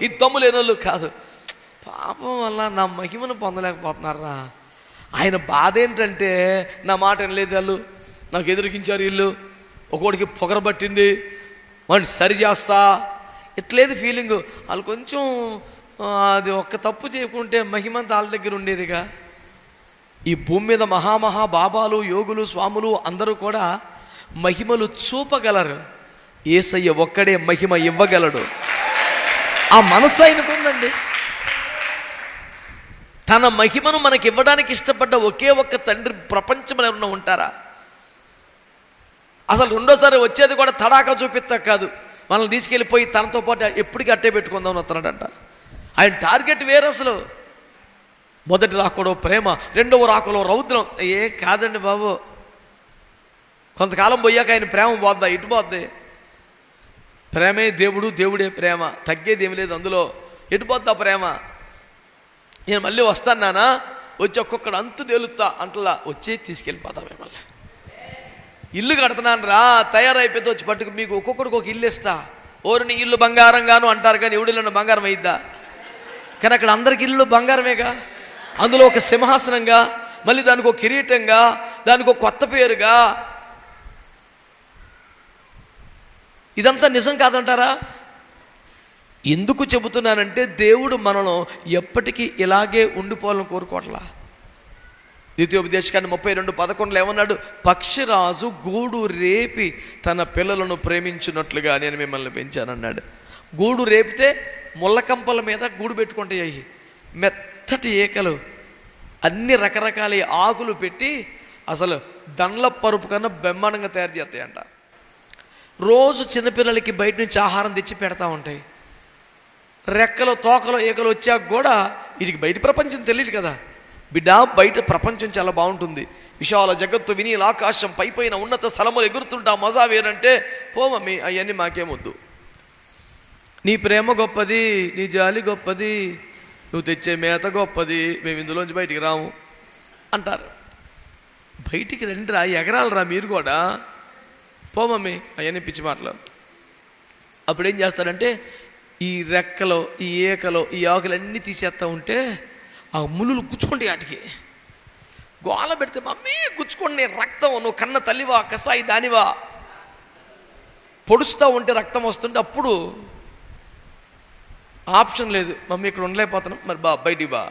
ఈ దమ్ము లేనోళ్ళు కాదు. పాపం వల్ల నా మహిమను పొందలేకపోతున్నారా. ఆయన బాధ ఏంటంటే నా మాట వినలేదు వాళ్ళు, నాకు ఎదురుకించారు వీళ్ళు, ఒకడికి పొగరబట్టింది, వాడిని సరి చేస్తా, ఇట్లేదు ఫీలింగు. వాళ్ళు కొంచెం అది ఒక్క తప్పు చేయకుంటే మహిమంత వాళ్ళ దగ్గర ఉండేదిగా. ఈ భూమి మీద మహామహా బాబాలు, యోగులు, స్వాములు అందరూ కూడా మహిమలు చూపగలరు. యేసయ్య ఒక్కడే మహిమ ఇవ్వగలడు. ఆ మనసు ఆయనకు ఉందండి. తన మహిమను మనకి ఇవ్వడానికి ఇష్టపడ్డ ఒకే ఒక్క తండ్రి ప్రపంచంలో ఎవరన్నా ఉంటారా? అసలు రెండోసారి వచ్చేది కూడా తడాకా చూపిస్తా కాదు, మనల్ని తీసుకెళ్ళిపోయి తనతో పాటు ఎప్పటికీ అట్టే పెట్టుకుందామని వస్తున్నాడంట. ఆయన టార్గెట్ వేరు. అసలు మొదటి రాకలో ప్రేమ, రెండవ రాకలో రౌద్రం. కాదండి బాబు, కొంతకాలం పోయాక ఆయన ప్రేమ పోద్దా? ఇటు పోద్ది. ప్రేమే దేవుడు, దేవుడే ప్రేమ, తగ్గేది ఏమి లేదు అందులో. ఎటు పోద్దా ప్రేమ? నేను మళ్ళీ వస్తాను నాన్న, వచ్చి ఒక్కొక్కడు అంతు తేలుతా అంటలా వచ్చి తీసుకెళ్ళిపోతా. మిమ్మల్ని ఇల్లు కడుతున్నాను రా, తయారైపోతే వచ్చి పట్టుకు మీకు ఒక్కొక్కడికి ఒక ఇల్లు ఇస్తా. ఓరిని ఇల్లు బంగారంగాను అంటారు, కానీ ఎవడిల్లు బంగారం అయిద్దా? కానీ అక్కడ అందరికి ఇల్లు బంగారమేగా. అందులో ఒక సింహాసనంగా, మళ్ళీ దానికి ఒక కిరీటంగా, దానికి ఒక కొత్త పేరుగా. ఇదంతా నిజం కాదంటారా? ఎందుకు చెబుతున్నానంటే దేవుడు మనలో ఎప్పటికీ ఇలాగే ఉండిపోవాలని కోరుకోవట్లా. ద్వితీయోపదేశకాండం 32:11 ఏమన్నాడు? పక్షిరాజు గూడు రేపి తన పిల్లలను ప్రేమించినట్లుగా నేను మిమ్మల్ని పెంచానన్నాడు. గూడు రేపితే ముళ్ళకంపల మీద గూడు పెట్టుకుంటాయి, మెత్తటి ఏకలు, అన్ని రకరకాల ఆకులు పెట్టి అసలు దండ్ల పరుపు కన్నా బ్రహ్మాండంగా తయారు చేస్తాయంట. రోజు చిన్నపిల్లలకి బయట నుంచి ఆహారం తెచ్చి పెడతా ఉంటాయి. రెక్కలు, తోకలు, ఏకలు వచ్చాక కూడా వీటికి బయట ప్రపంచం తెలియదు కదా. బిడ్డ, బయట ప్రపంచం చాలా బాగుంటుంది, విశాల జగత్తు, వినీల ఆకాశం, పైపైన ఉన్నత స్థలములు ఎగురుతుంటా, మజా వేరంటే పోమమ్మీ అవన్నీ మాకేమొద్దు. నీ ప్రేమ గొప్పది, నీ జాలి గొప్పది, నువ్వు తెచ్చే మేత గొప్పది, మేము ఇందులోంచి బయటికి రాము అంటారు. బయటికి రండిరా, ఎగరాలరా మీరు కూడా, పోమమ్మీ అవన్నీ పిచ్చి మాటలు. అప్పుడు ఏం చేస్తారంటే ఈ రెక్కలో, ఈ ఏకలో, ఈ ఆకులన్నీ తీసేస్తూ ఉంటే ఆ ముళ్ళు గుచ్చుకుంటే వాటికి గోల పెడితే, మమ్మీ గుచ్చుకోండి, రక్తం, నువ్వు కన్న తల్లివా, కసాయి దానివా, పొడుస్తూ ఉంటే రక్తం వస్తుంటే అప్పుడు ఆప్షన్ లేదు, మమ్మీ ఇక్కడ ఉండలేకపోతున్నాం, మరి బయటికి బా.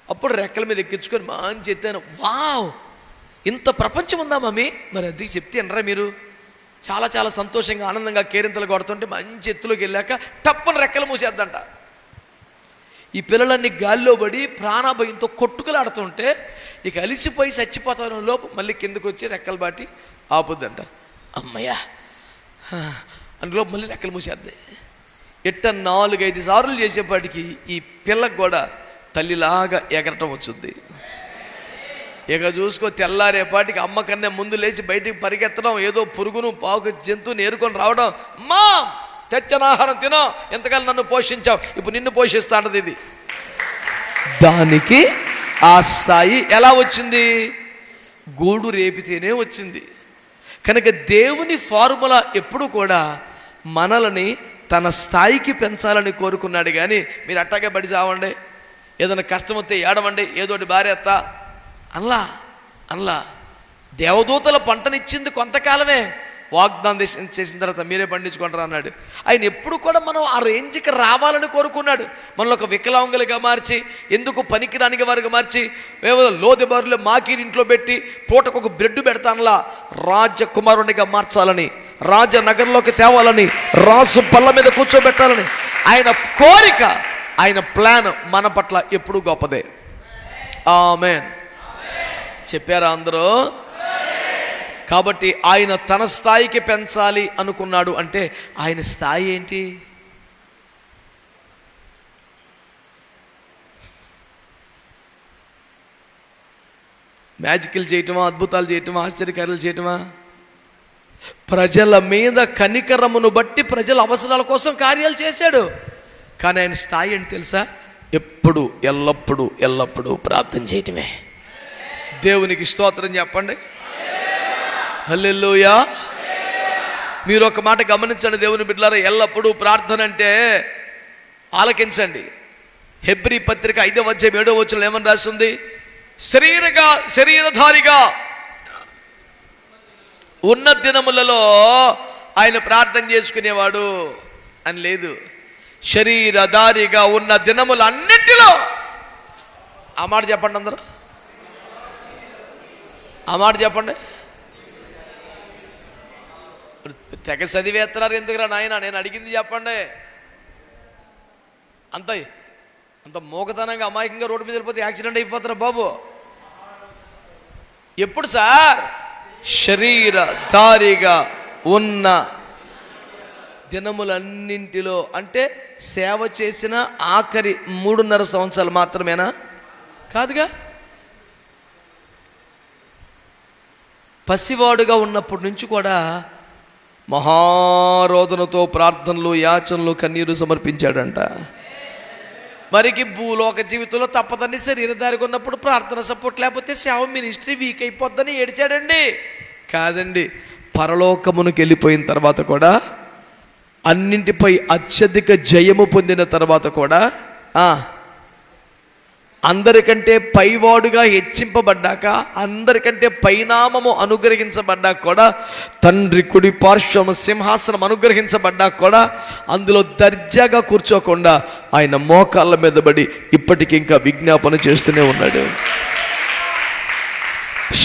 అప్పుడు రెక్కల మీద ఎక్కించుకొని మంచి ఎత్తాను, వావ్ ఇంత ప్రపంచం ఉందా మమ్మీ, మరి అది చెప్తే అనరా మీరు. చాలా చాలా సంతోషంగా ఆనందంగా కేరింతలు కొడుతుంటే మంచి ఎత్తులోకి వెళ్ళాక టప్పని రెక్కలు మూసేద్దంట. ఈ పిల్లలన్నీ గాలిలో పడి ప్రాణభయంతో కొట్టుకులాడుతుంటే ఇక అలిసిపోయి చచ్చిపోతాను లోపు మళ్ళీ కిందకు వచ్చి రెక్కలు బాటి ఆపుద్దంట. అమ్మయ్యా అందులో మళ్ళీ రెక్కలు మూసేద్ది. ఎట్ట 4-5 సార్లు చేసేపాటికి ఈ పిల్లకు కూడా తల్లిలాగా ఎగరటం వచ్చుద్ది. ఇక చూసుకో, తెల్లారేపాటికి అమ్మ కన్నా ముందు లేచి బయటికి పరిగెత్తడం, ఏదో పురుగును పావుకు జంతువుని ఏరుకొని రావడం, మా తెచ్చని ఆహారం తినో, ఎంతకాలం నన్ను పోషించావు, ఇప్పుడు నిన్ను పోషిస్తా అంటది. ఇది దానికి ఆ స్థాయి ఎలా వచ్చింది? గూడు రేపితేనే వచ్చింది. కనుక దేవుని ఫార్ములా ఎప్పుడు కూడా మనల్ని తన స్థాయికి పెంచాలని కోరుకున్నాడు. కానీ మీరు అట్టాగే బడి చావండి, ఏదైనా కష్టం వస్తే ఏడవండి, ఏదోటి భార్యత్తా అనలా. దేవదూతల పంటనిచ్చింది కొంతకాలమే, వాగ్దానం చేసిన తర్వాత మీరే పండించుకుంటారు అన్నాడు. ఆయన ఎప్పుడు కూడా మనం ఆ రేంజ్కి రావాలని కోరుకున్నాడు. మనలో ఒక వికలాంగులుగా మార్చి, ఎందుకు పనికిరానిగా వారిగా మార్చి, లోది బారులు మాకీరి ఇంట్లో పెట్టి పూటకు ఒక బ్రెడ్ పెడతానులా రాజకుమారునిగా మార్చాలని, రాజనగర్లోకి తేవాలని, రాజు పళ్ళ మీద కూర్చోబెట్టాలని ఆయన కోరిక, ఆయన ప్లాన్ మన పట్ల ఎప్పుడూ గొప్పదే. ఆమేన్. చెప్పారా అందరూ? కాబట్టి ఆయన తన స్థాయికి పెంచాలి అనుకున్నాడు. అంటే ఆయన స్థాయి ఏంటి? మ్యాజికల్ చేయటమా, అద్భుతాలు చేయటమా, ఆశ్చర్యకార్యాలు చేయటమా? ప్రజల మీద కనికరమును బట్టి ప్రజల అవసరాల కోసం కార్యాలు చేశాడు. కానీ ఆయన స్థాయి ఏంటి తెలుసా? ఎప్పుడు ఎల్లప్పుడూ ప్రార్థన చేయటమే. దేవునికి స్తోత్రం చెప్పండి. హల్లెలూయా. మీరు ఒక మాట గమనించండి దేవుని బిడ్డలారా, ఎల్లప్పుడూ ప్రార్థన అంటే ఆలకించండి. హెబ్రీ పత్రిక 5వ అధ్యాయం 7వ వచనంలో ఏమని రాస్తుంది? శరీరధారిగా ఉన్న దినములలో ఆయన ప్రార్థన చేసుకునేవాడు అని లేదు. శరీరధారిగా ఉన్న దినములన్నిటిలో, ఆ మాట చెప్పండి అందరూ, ఆ మాట చెప్పండి. తెగ చదివేస్తున్నారు ఎందుకురా నాయన, నేను అడిగింది చెప్పండి. అంత మూగతనంగా అమాయకంగా రోడ్డు మీద వెళ్ళిపోతే యాక్సిడెంట్ అయిపోతారా బాబు? ఎప్పుడు సార్? శరీరధారిగా ఉన్న దినములన్నింటిలో అంటే సేవ చేసిన ఆఖరి 3.5 సంవత్సరాలు మాత్రమేనా? కాదుగా. పసివాడుగా ఉన్నప్పటి నుంచి కూడా మహారోదనతో ప్రార్థనలు, యాచనలు, కన్నీరు సమర్పించాడంట. మరికి భూలోక జీవితంలో తప్పదని శరీరధారిగా ఉన్నప్పుడు ప్రార్థన సపోర్ట్ లేకపోతే సేవ మినిస్ట్రీ వీక్ అయిపోద్దని ఏడ్చాడండి. కాదండి, పరలోకమునికి వెళ్ళిపోయిన తర్వాత కూడా, అన్నింటిపై అత్యధిక జయము పొందిన తర్వాత కూడా, అందరికంటే పైవాడుగా హెచ్చింపబడ్డాక, అందరికంటే పైనామము అనుగ్రహించబడ్డాక కూడా, తండ్రి కుడి పార్శ్వము సింహాసనం అనుగ్రహించబడ్డాక కూడా అందులో దర్జాగా కూర్చోకుండా ఆయన మోకాళ్ళ మీద పడి ఇప్పటికి ఇంకా విజ్ఞాపన చేస్తూనే ఉన్నాడు.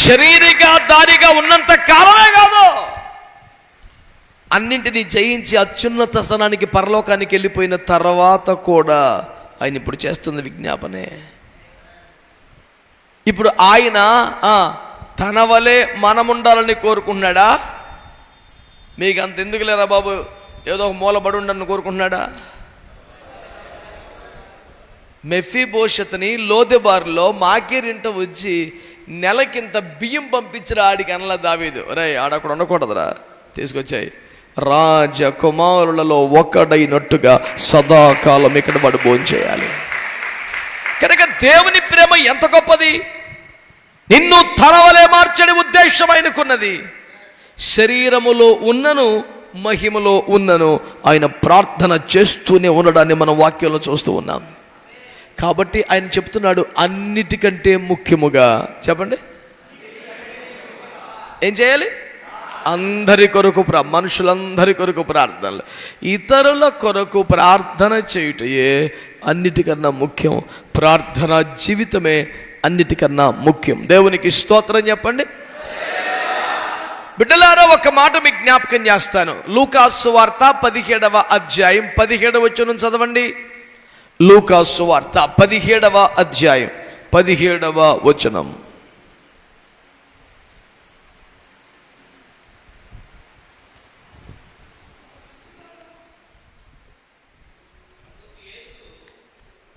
శరీరధారిగా ఉన్నంత కాలమే కాదు, అన్నింటినీ జయించి అత్యున్నత స్థానానికి పరలోకానికి వెళ్ళిపోయిన తర్వాత కూడా ఆయన ఇప్పుడు చేస్తున్న విజ్ఞాపనే. ఇప్పుడు ఆయన తన వలె మనముండాలని కోరుకుంటున్నాడా? మీకు అంత ఎందుకు లేరా బాబు, ఏదో ఒక మూలబడి ఉండని కోరుకుంటున్నాడా? మెఫీబోషెతుని లోదెబారులో మాకీరింట వచ్చి నెలకింత బియ్యం పంపించిన ఆడికి అనలా దావీదు, రే ఆడక్కడ ఉండకూడదురా, తీసుకొచ్చాయి. రాజకుమారులలో ఒకడైనట్టుగా సదాకాలం ఇక్కడ వాడు భోంచేయాలి. కనుక దేవుని ప్రేమ ఎంత గొప్పది! నిన్ను తలవలే మార్చని ఉద్దేశం ఆయనకున్నది. శరీరములో ఉన్నను, మహిమలో ఉన్నను ఆయన ప్రార్థన చేస్తూనే ఉండడాన్ని మనం వాక్యంలో చూస్తూ ఉన్నాం. కాబట్టి ఆయన చెప్తున్నాడు, అన్నిటికంటే ముఖ్యముగా చెప్పండి, ఏం చేయాలి? అందరి కొరకు, మనుషులందరి కొరకు ప్రార్థనలు, ఇతరుల కొరకు ప్రార్థన చేయుటయే అన్నిటికన్నా ముఖ్యం. ప్రార్థనా జీవితమే అన్నిటికన్నా ముఖ్యం. దేవునికి స్తోత్రం చెప్పండి. బిడ్డలారా, ఒక మాట మీకు జ్ఞాపకం చేస్తాను. లూకాసు సువార్త 17వ అధ్యాయం 17వ వచనం చదవండి. లూకాసు సువార్త 17వ అధ్యాయం 17వ వచనం.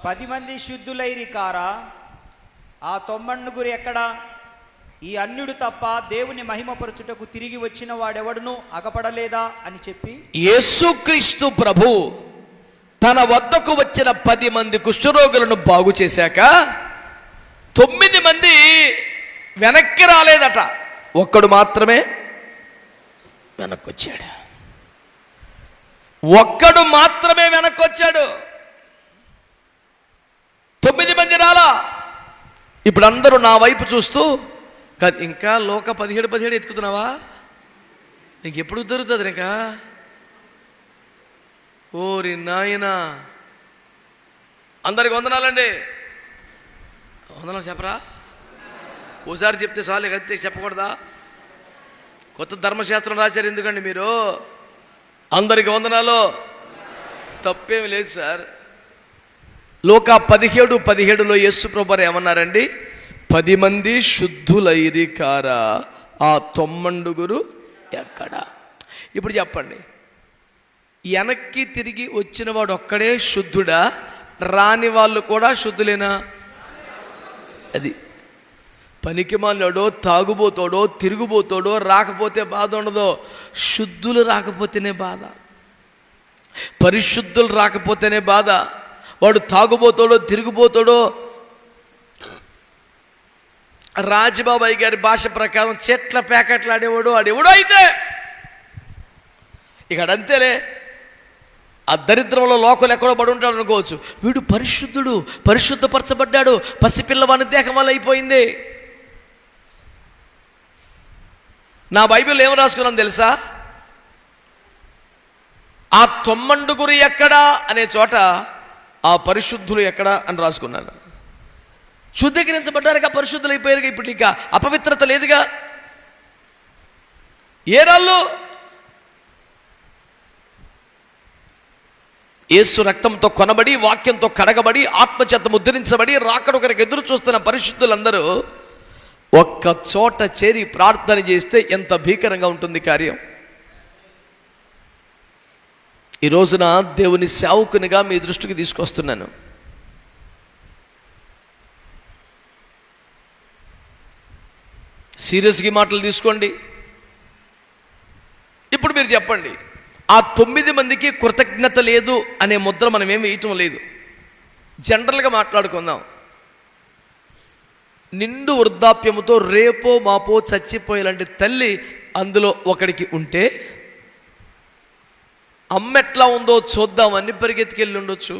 పది మంది శుద్ధులైరి కారా, ఆ 90 ఎక్కడా? ఈ అన్యుడు తప్ప దేవుని మహిమపరచుటకు తిరిగి వచ్చిన వాడెవడును అగపడలేదా అని చెప్పి, యేసుక్రీస్తు ప్రభు తన వద్దకు వచ్చిన 10 మంది కుష్ఠరోగులను బాగు చేశాక 9 మంది వెనక్కి రాలేదట, ఒక్కడు మాత్రమే వెనక్కొచ్చాడు. ఒక్కడు మాత్రమే వెనక్కొచ్చాడు, 9 మంది రాలా. ఇప్పుడు అందరూ నా వైపు చూస్తూ, కాదు ఇంకా లోక 17 ఎత్తుకుతున్నావా? నీకు ఎప్పుడు దొరుకుతుంది ఇంకా? ఓరి నాయనా, అందరికి వందనాలండి. వందనాలు చెప్పరా? ఓసారి చెప్తే చాలు, అయితే చెప్పకూడదా? కొత్త ధర్మశాస్త్రం రాశారు ఎందుకండి మీరు? అందరికి వందనాలు, తప్పేమి లేదు సార్. లోక 17:17 యేసు ప్రభువారు ఏమన్నారండి? 10 మంది శుద్ధులైరి కారా, ఆ 90 ఎక్కడా? ఇప్పుడు చెప్పండి, వెనక్కి తిరిగి వచ్చిన వాడు ఒక్కడే శుద్ధుడా? రాని వాళ్ళు కూడా శుద్ధులేనా? అది పనికిమాలోడో, తాగుబోతాడో, తిరుగుబోతాడో రాకపోతే బాధ ఉండదో, శుద్ధులు రాకపోతేనే బాధ, పరిశుద్ధులు రాకపోతేనే బాధ. వాడు తాగుబోతాడో, తిరిగిపోతాడో, రాజబాబాయి గారి భాష ప్రకారం చెట్ల ప్యాకెట్లు ఆడేవాడు, ఆడేవాడు అయితే ఇక అంతేలే. ఆ దరిద్రంలో లోకలు ఎక్కడో పడి ఉంటాడు అనుకోవచ్చు. వీడు పరిశుద్ధుడు, పరిశుద్ధపరచబడ్డాడు, పసిపిల్లవాని దేహం వల్ల అయిపోయింది. నా బైబిల్ ఏం రాసుకున్నాను తెలుసా? ఆ తొమ్మండుగురు ఎక్కడా అనే చోట ఆ పరిశుద్ధులు ఎక్కడా అని రాసుకున్నాను. శుద్ధీకరించబడ్డారుగా, పరిశుద్ధులు అయిపోయారుగా, ఇప్పుడు ఇక అపవిత్రత లేదుగా. ఏ రాళ్ళు? యేసు రక్తంతో కొనబడి, వాక్యంతో కడగబడి, ఆత్మచేత ముద్రించబడి, రాకడొకరికి ఎదురు చూస్తున్న పరిశుద్ధులందరూ ఒక్క చోట చేరి ప్రార్థన చేస్తే ఎంత భీకరంగా ఉంటుంది కార్యం. ఈ రోజున దేవుని సేవకునిగా మీ దృష్టికి తీసుకొస్తున్నాను. సీరియస్గా మాటలు తీసుకోండి. ఇప్పుడు మీరు చెప్పండి, ఆ 9 మందికి కృతజ్ఞత లేదు అనే ముద్ర మనం ఏమి వేయటం లేదు. జనరల్గా మాట్లాడుకుందాం. నిండు వృద్ధాప్యముతో రేపో మాపో చచ్చిపోయేలాంటి తల్లి అందులో ఒకడికి ఉంటే అమ్మ ఎట్లా ఉందో చూద్దామని పరిగెత్తికెళ్ళి ఉండొచ్చు.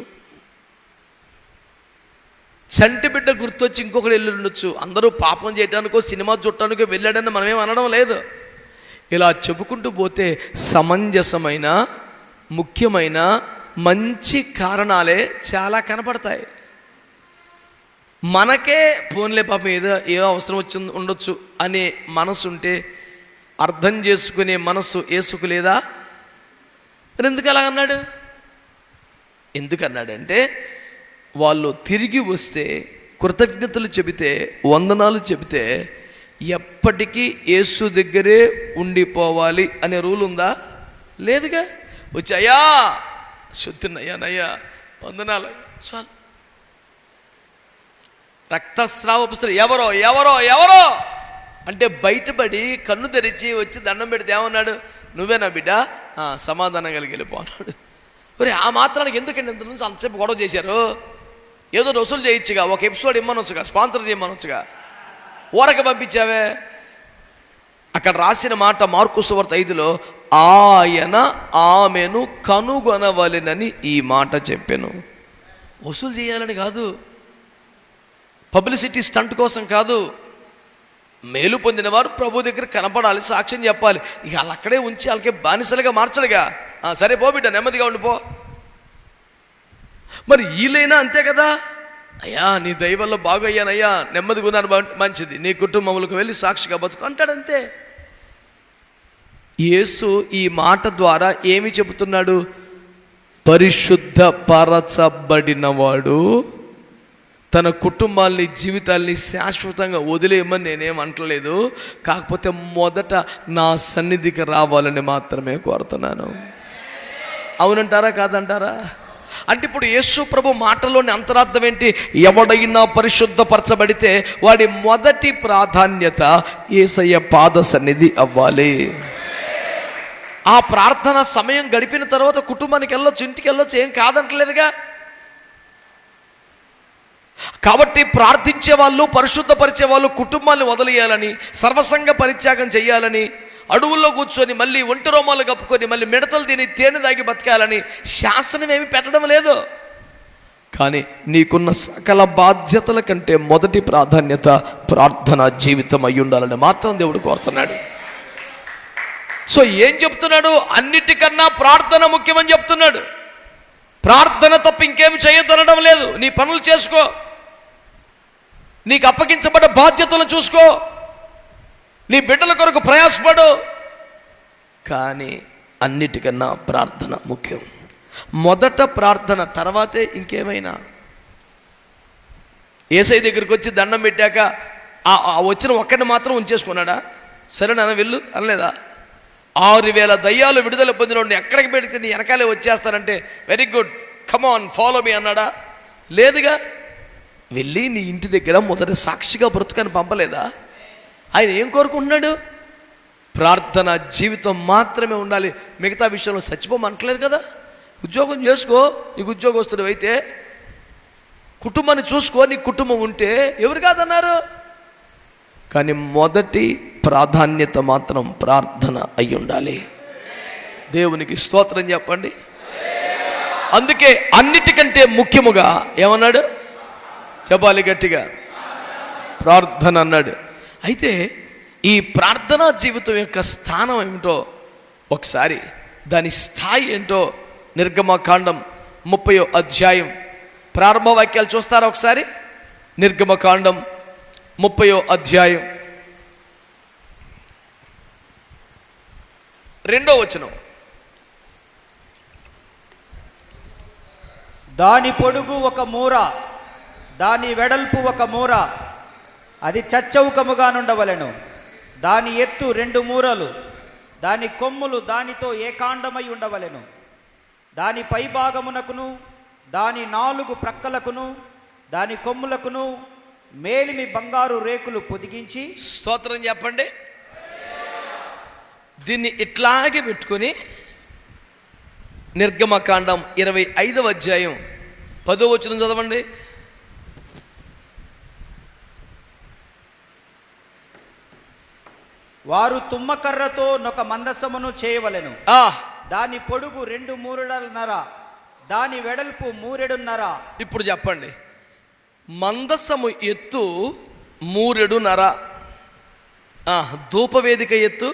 చంటి బిడ్డ గుర్తొచ్చి ఇంకొకటి వెళ్ళి ఉండొచ్చు. అందరూ పాపం చేయడానికో సినిమా చూడటానికో వెళ్ళాడని మనమేం అనడం లేదు. ఇలా చెప్పుకుంటూ పోతే సమంజసమైన, ముఖ్యమైన, మంచి కారణాలే చాలా కనపడతాయి. మనకే ఫోన్లే పాపం ఏదో అవసరం వచ్చి ఉండొచ్చు అనే మనసు ఉంటే, అర్థం చేసుకునే మనసు యేసుకు లేదా? ఎందుకు అలా అన్నాడు? ఎందుకన్నాడంటే, వాళ్ళు తిరిగి వస్తే కృతజ్ఞతలు చెబితే, వందనాలు చెబితే ఎప్పటికీ యేసు దగ్గరే ఉండిపోవాలి అనే రూల్ ఉందా? లేదుగా. వచ్చి అయ్యా శుద్ధినయ్యా నయ్యా వందనాలు చాలు. రక్తస్రావ పుస్తకం ఎవరో ఎవరో ఎవరో అంటే బయటపడి కన్ను తెరిచి వచ్చి దండం పెడితే ఏమన్నాడు? నువ్వేనా బిడ్డ? సమాధానం కలిగి వెళ్ళిపోన్నాడు. మరి ఆ మాత్రానికి ఎందుకండి ఇంత నుంచి అంతసేపు గొడవ చేశారు? ఏదో వసూలు చేయొచ్చుగా, ఒక ఎపిసోడ్ ఇమ్మనొచ్చుగా, స్పాన్సర్ చేయమనొచ్చుగా, ఊరక పంపించావే. అక్కడ రాసిన మాట మార్కు సువార్త 5లో, ఆయన ఆమెను కనుగొనవలెనని ఈ మాట చెప్పాను. వసూలు చేయాలని కాదు, పబ్లిసిటీ స్టంట్ కోసం కాదు. మేలు పొందిన వారు ప్రభు దగ్గర కనపడాలి, సాక్ష్యం చెప్పాలి. ఇక వాళ్ళు అక్కడే ఉంచి వాళ్ళకే బానిసలుగా మార్చడుగా. సరే పో బిడ్డ, నెమ్మదిగా ఉండిపో. మరి వీళ్ళైనా అంతే కదా. అయ్యా నీ దయ వల్ల బాగయ్యానయ్యా, నెమ్మదిగా ఉన్నాను, మంచిది, నీ కుటుంబంలోకి వెళ్ళి సాక్షిగా బతుకు అంటాడంతే. యేసు ఈ మాట ద్వారా ఏమి చెబుతున్నాడు? పరిశుద్ధపరచబడినవాడు తన కుటుంబాల్ని, జీవితాల్ని శాశ్వతంగా వదిలేయమని నేనేం అంటలేదు. కాకపోతే మొదట నా సన్నిధికి రావాలని మాత్రమే కోరుతున్నాను. అవునంటారా కాదంటారా? అంటే ఇప్పుడు యేసు ప్రభు మాటలోని అంతరార్థం ఏంటి? ఎవడైనా పరిశుద్ధపరచబడితే వాడి మొదటి ప్రాధాన్యత యేసయ్య పాద సన్నిధి అవ్వాలి. ఆ ప్రార్థన సమయం గడిపిన తర్వాత కుటుంబానికి వెళ్ళొచ్చు, ఇంటికి వెళ్ళొచ్చు, ఏం కాదంటలేదుగా. కాబట్టి ప్రార్థించే వాళ్ళు, పరిశుద్ధపరిచే వాళ్ళు కుటుంబాన్ని వదిలేయాలని, సర్వసంగ పరిత్యాగం చేయాలని, అడవుల్లో కూర్చొని మళ్ళీ ఒంటి రోమాలు కప్పుకొని మళ్ళీ మిడతలు తిని తేనె దాగి బతకాలని శాస్త్రం ఏమి పెట్టడం లేదు. కానీ నీకున్న సకల బాధ్యతల కంటే మొదటి ప్రాధాన్యత ప్రార్థన జీవితం అయి ఉండాలని మాత్రం దేవుడు కోరుతున్నాడు. సో ఏం చెప్తున్నాడు? అన్నిటికన్నా ప్రార్థన ముఖ్యమని చెప్తున్నాడు. ప్రార్థన తప్ప ఇంకేమి చేయొద్దనడం లేదు. నీ పనులు చేసుకో, నీకు అప్పగించబడ్డ బాధ్యతలు చూసుకో, నీ బిడ్డల కొరకు ప్రయాసపడు, కానీ అన్నిటికన్నా ప్రార్థన ముఖ్యం. మొదట ప్రార్థన, తర్వాతే ఇంకేమైనా. యేసయ్య దగ్గరికి వచ్చి దండం పెట్టాక వచ్చిన ఒక్కడిని మాత్రం ఉంచేసుకున్నాడా? సరే నాన్న వెళ్ళు అనలేదా? 6,000 దయ్యాలు విడుదల పొందిన ఎక్కడికి పెడితే నీ వెనకాలే వచ్చేస్తానంటే very good, come on follow me అన్నాడా? లేదుగా. వెళ్ళి నీ ఇంటి దగ్గర మొదట సాక్షిగా బ్రతుకని పంపలేదా? ఆయన ఏం కోరుకుంటున్నాడు? ప్రార్థన జీవితం మాత్రమే ఉండాలి, మిగతా విషయంలో చచ్చిపోమంటలేదు కదా. ఉద్యోగం చేసుకో, నీకు ఉద్యోగస్తుడు అయితే, కుటుంబాన్ని చూసుకో, నీ కుటుంబం ఉంటే ఎవరు కాదన్నారు. కానీ మొదటి ప్రాధాన్యత మాత్రం ప్రార్థన అయి ఉండాలి. దేవునికి స్తోత్రం చెప్పండి. అందుకే అన్నిటికంటే ముఖ్యముగా ఏమన్నాడు? చెప్పాలి గట్టిగా, ప్రార్థన అన్నాడు. అయితే ఈ ప్రార్థనా జీవితం యొక్క స్థానం ఏమిటో ఒకసారి, దాని స్థాయి ఏంటో నిర్గమకాండం 30వ అధ్యాయం ప్రారంభ వాక్యాలు చూస్తారా ఒకసారి? నిర్గమకాండం 30వ అధ్యాయం 2వ వచనం. దాని పొడుగు ఒక మూర, దాని వెడల్పు ఒక మూర, అది చచ్చౌకముగా నుండవలెను. దాని ఎత్తు 2 మూరలు, దాని కొమ్ములు దానితో ఏకాండమై ఉండవలెను. దాని పైభాగమునకును దాని 4 ప్రక్కలకును దాని కొమ్ములకును మేలిమి బంగారు రేకులు పొదిగించి. స్తోత్రం చెప్పండి. దీన్ని ఇట్లాగే పెట్టుకొని నిర్గమకాండం 25వ అధ్యాయం 10వ వచనం చదవండి. వారు తుమ్మకర్రతో నొక మందసమును చేయవలెను. దాని పొడుగు 2 మూరెడున్నర, దాని వెడల్పు 3 మూరెడున్నర. ఇప్పుడు చెప్పండి, మందసము ఎత్తు 3 మూరెడున్నర, ధూపవేదిక ఎత్తు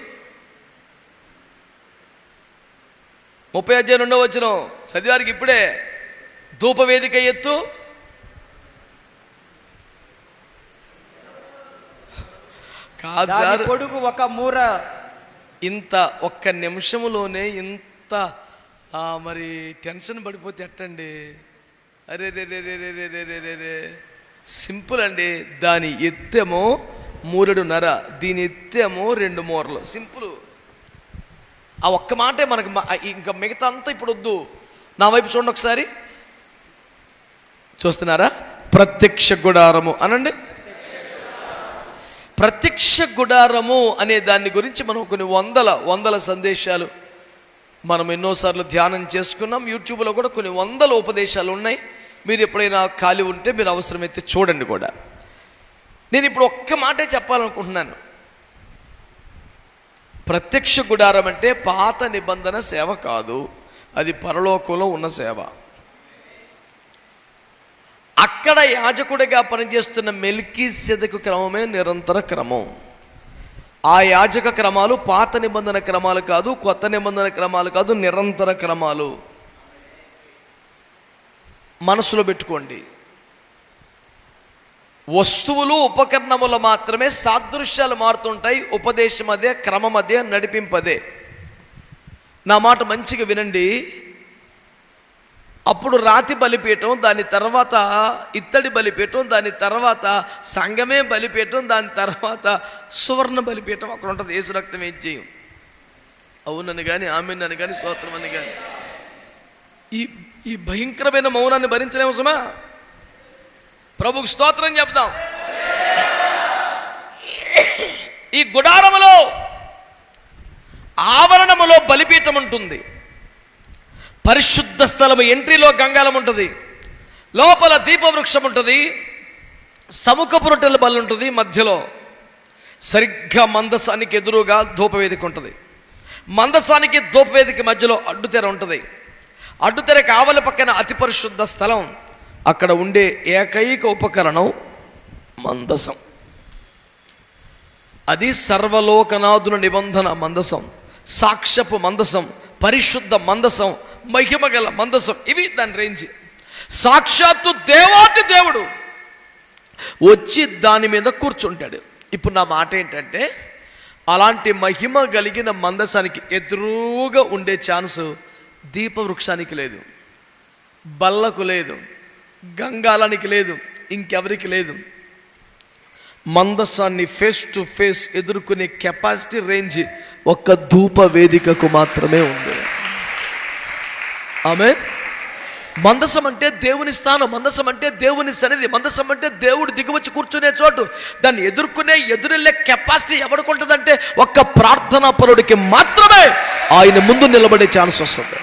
30వ అధ్యాయం 2వ వచనం చదివారికి ఇప్పుడే. ధూపవేదిక ఎత్తు కాదు సార్, పొడుగు 1 మూర. ఇంత ఒక్క నిమిషంలోనే ఇంత మరి టెన్షన్ పడిపోతే ఎట్టండి? అరే రే రే రే రే రే రే రే రే రే సింపుల్ అండి. దాని ఎత్తేమో 3 మూరెడున్నర, దీని ఎత్తేమో 2 మూరలు. సింపుల్. ఆ ఒక్క మాటే మనకు, ఇంకా మిగతా అంతా ఇప్పుడు వద్దు. నా వైపు చూడండి ఒకసారి. చూస్తున్నారా? ప్రత్యక్ష గుడారము అనండి. ప్రత్యక్ష గుడారము అనే దాని గురించి మనం కొన్ని వందల సందేశాలు మనం ఎన్నోసార్లు ధ్యానం చేసుకున్నాం. యూట్యూబ్లో కూడా కొన్ని 100 ఉపదేశాలు ఉన్నాయి. మీరు ఎప్పుడైనా ఖాళీ ఉంటే మీరు అవసరమైతే చూడండి కూడా. నేను ఇప్పుడు ఒక్క మాటే చెప్పాలనుకుంటున్నాను. ప్రత్యక్ష గుడారం అంటే పాత నిబంధన సేవ కాదు, అది పరలోకంలో ఉన్న సేవ. అక్కడ యాజకుడిగా పనిచేస్తున్న మెల్కీసెదెకు క్రమమే నిరంతర క్రమం. ఆ యాజక క్రమాలు పాత నిబంధన క్రమాలు కాదు, కొత్త నిబంధన క్రమాలు కాదు, నిరంతర క్రమాలు. మనసులో పెట్టుకోండి. వస్తువులు ఉపకరణములు మాత్రమే, సాదృశ్యాలు మారుతుంటాయి. ఉపదేశం అదే, క్రమం అదే, నడిపింపదే. నా మాట మంచిగా వినండి. అప్పుడు రాతి బలిపీఠం, దాని తర్వాత ఇత్తడి బలిపీఠం, దాని తర్వాత సంగమే బలిపీఠం, దాని తర్వాత సువర్ణ బలిపీఠం అక్కడ ఉంటుంది. యేసు రక్తం ఏం చేయం. అవునని కానీ, ఆమెనని కానీ, స్తోత్రం అని కానీ. ఈ భయంకరమైన మౌనాన్ని భరించలేము సుమా. ప్రభుకు స్తోత్రం చెప్దాం. ఈ గుడారములో ఆవరణములో బలిపీఠం ఉంటుంది. పరిశుద్ధ స్థలము ఎంట్రీలో గంగాలం ఉంటుంది. లోపల దీపవృక్షం ఉంటుంది. సముఖపు రొట్టెల బల్ల ఉంటుంది. మధ్యలో సరిగ్గా మందసానికి ఎదురుగా ధూపవేదిక ఉంటుంది. మందసానికి ధూపవేదిక మధ్యలో అడ్డుతెర ఉంటుంది. అడ్డుతెరకు ఆవల పక్కన అతి పరిశుద్ధ స్థలం. అక్కడ ఉండే ఏకైక ఉపకరణం మందసం. అది సర్వలోకనాథుల నిబంధన మందసం, సాక్ష్యపు మందసం, పరిశుద్ధ మందసం, మహిమగల మందసం. ఇవి దాని రేంజ్. సాక్షాత్తు దేవాతి దేవుడు వచ్చి దాని మీద కూర్చుంటాడు. ఇప్పుడు నా మాట ఏంటంటే, అలాంటి మహిమ కలిగిన మందసానికి ఎదురుగా ఉండే ఛాన్స్ దీపవృక్షానికి లేదు, బల్లకు లేదు, గంగాలానికి లేదు, ఇంకెవరికి లేదు. మందసాన్ని ఫేస్ టు ఫేస్ ఎదుర్కొనే కెపాసిటీ, రేంజ్ ఒక్క ధూప వేదికకు మాత్రమే ఉంది. ఆమె మందసం అంటే దేవుని స్థానం, మందసం అంటే దేవుని సన్నిధి, మందసం అంటే దేవుడు దిగువచ్చి కూర్చునే చోటు. దాన్ని ఎదురెళ్ళే కెపాసిటీ ఎవరికి ఉంటుందంటే ఒక్క ప్రార్థనా పరుడికి మాత్రమే ఆయన ముందు నిలబడే ఛాన్స్ వస్తుంది.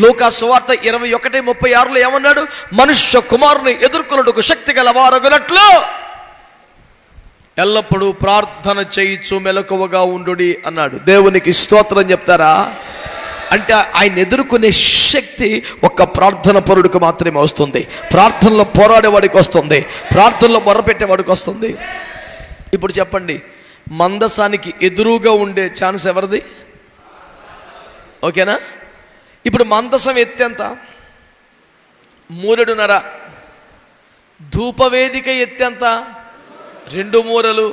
లూకా సువార్త 21:36 ఏమన్నాడు? మనుష్య కుమారుని ఎదుర్కొనుటకు శక్తి గల వారగునట్లు ఎల్లప్పుడూ ప్రార్థన చేయిచు మెలకువగా ఉండుడి అన్నాడు. దేవునికి స్తోత్రం చెప్తారా? అంటే ఆయన ఎదుర్కొనే శక్తి ఒక్క ప్రార్థన పరుడికి మాత్రమే వస్తుంది. ప్రార్థనలో పోరాడేవాడికి వస్తుంది, ప్రార్థనలో మొరపెట్టేవాడికి వస్తుంది. ఇప్పుడు చెప్పండి, మందసానికి ఎదురుగా ఉండే ఛాన్స్ ఎవరిది? ఓకేనా? ఇప్పుడు మందసం ఎత్తెంత? 3.5. ధూపవేదిక ఎత్తెంత? 2 మూరలు.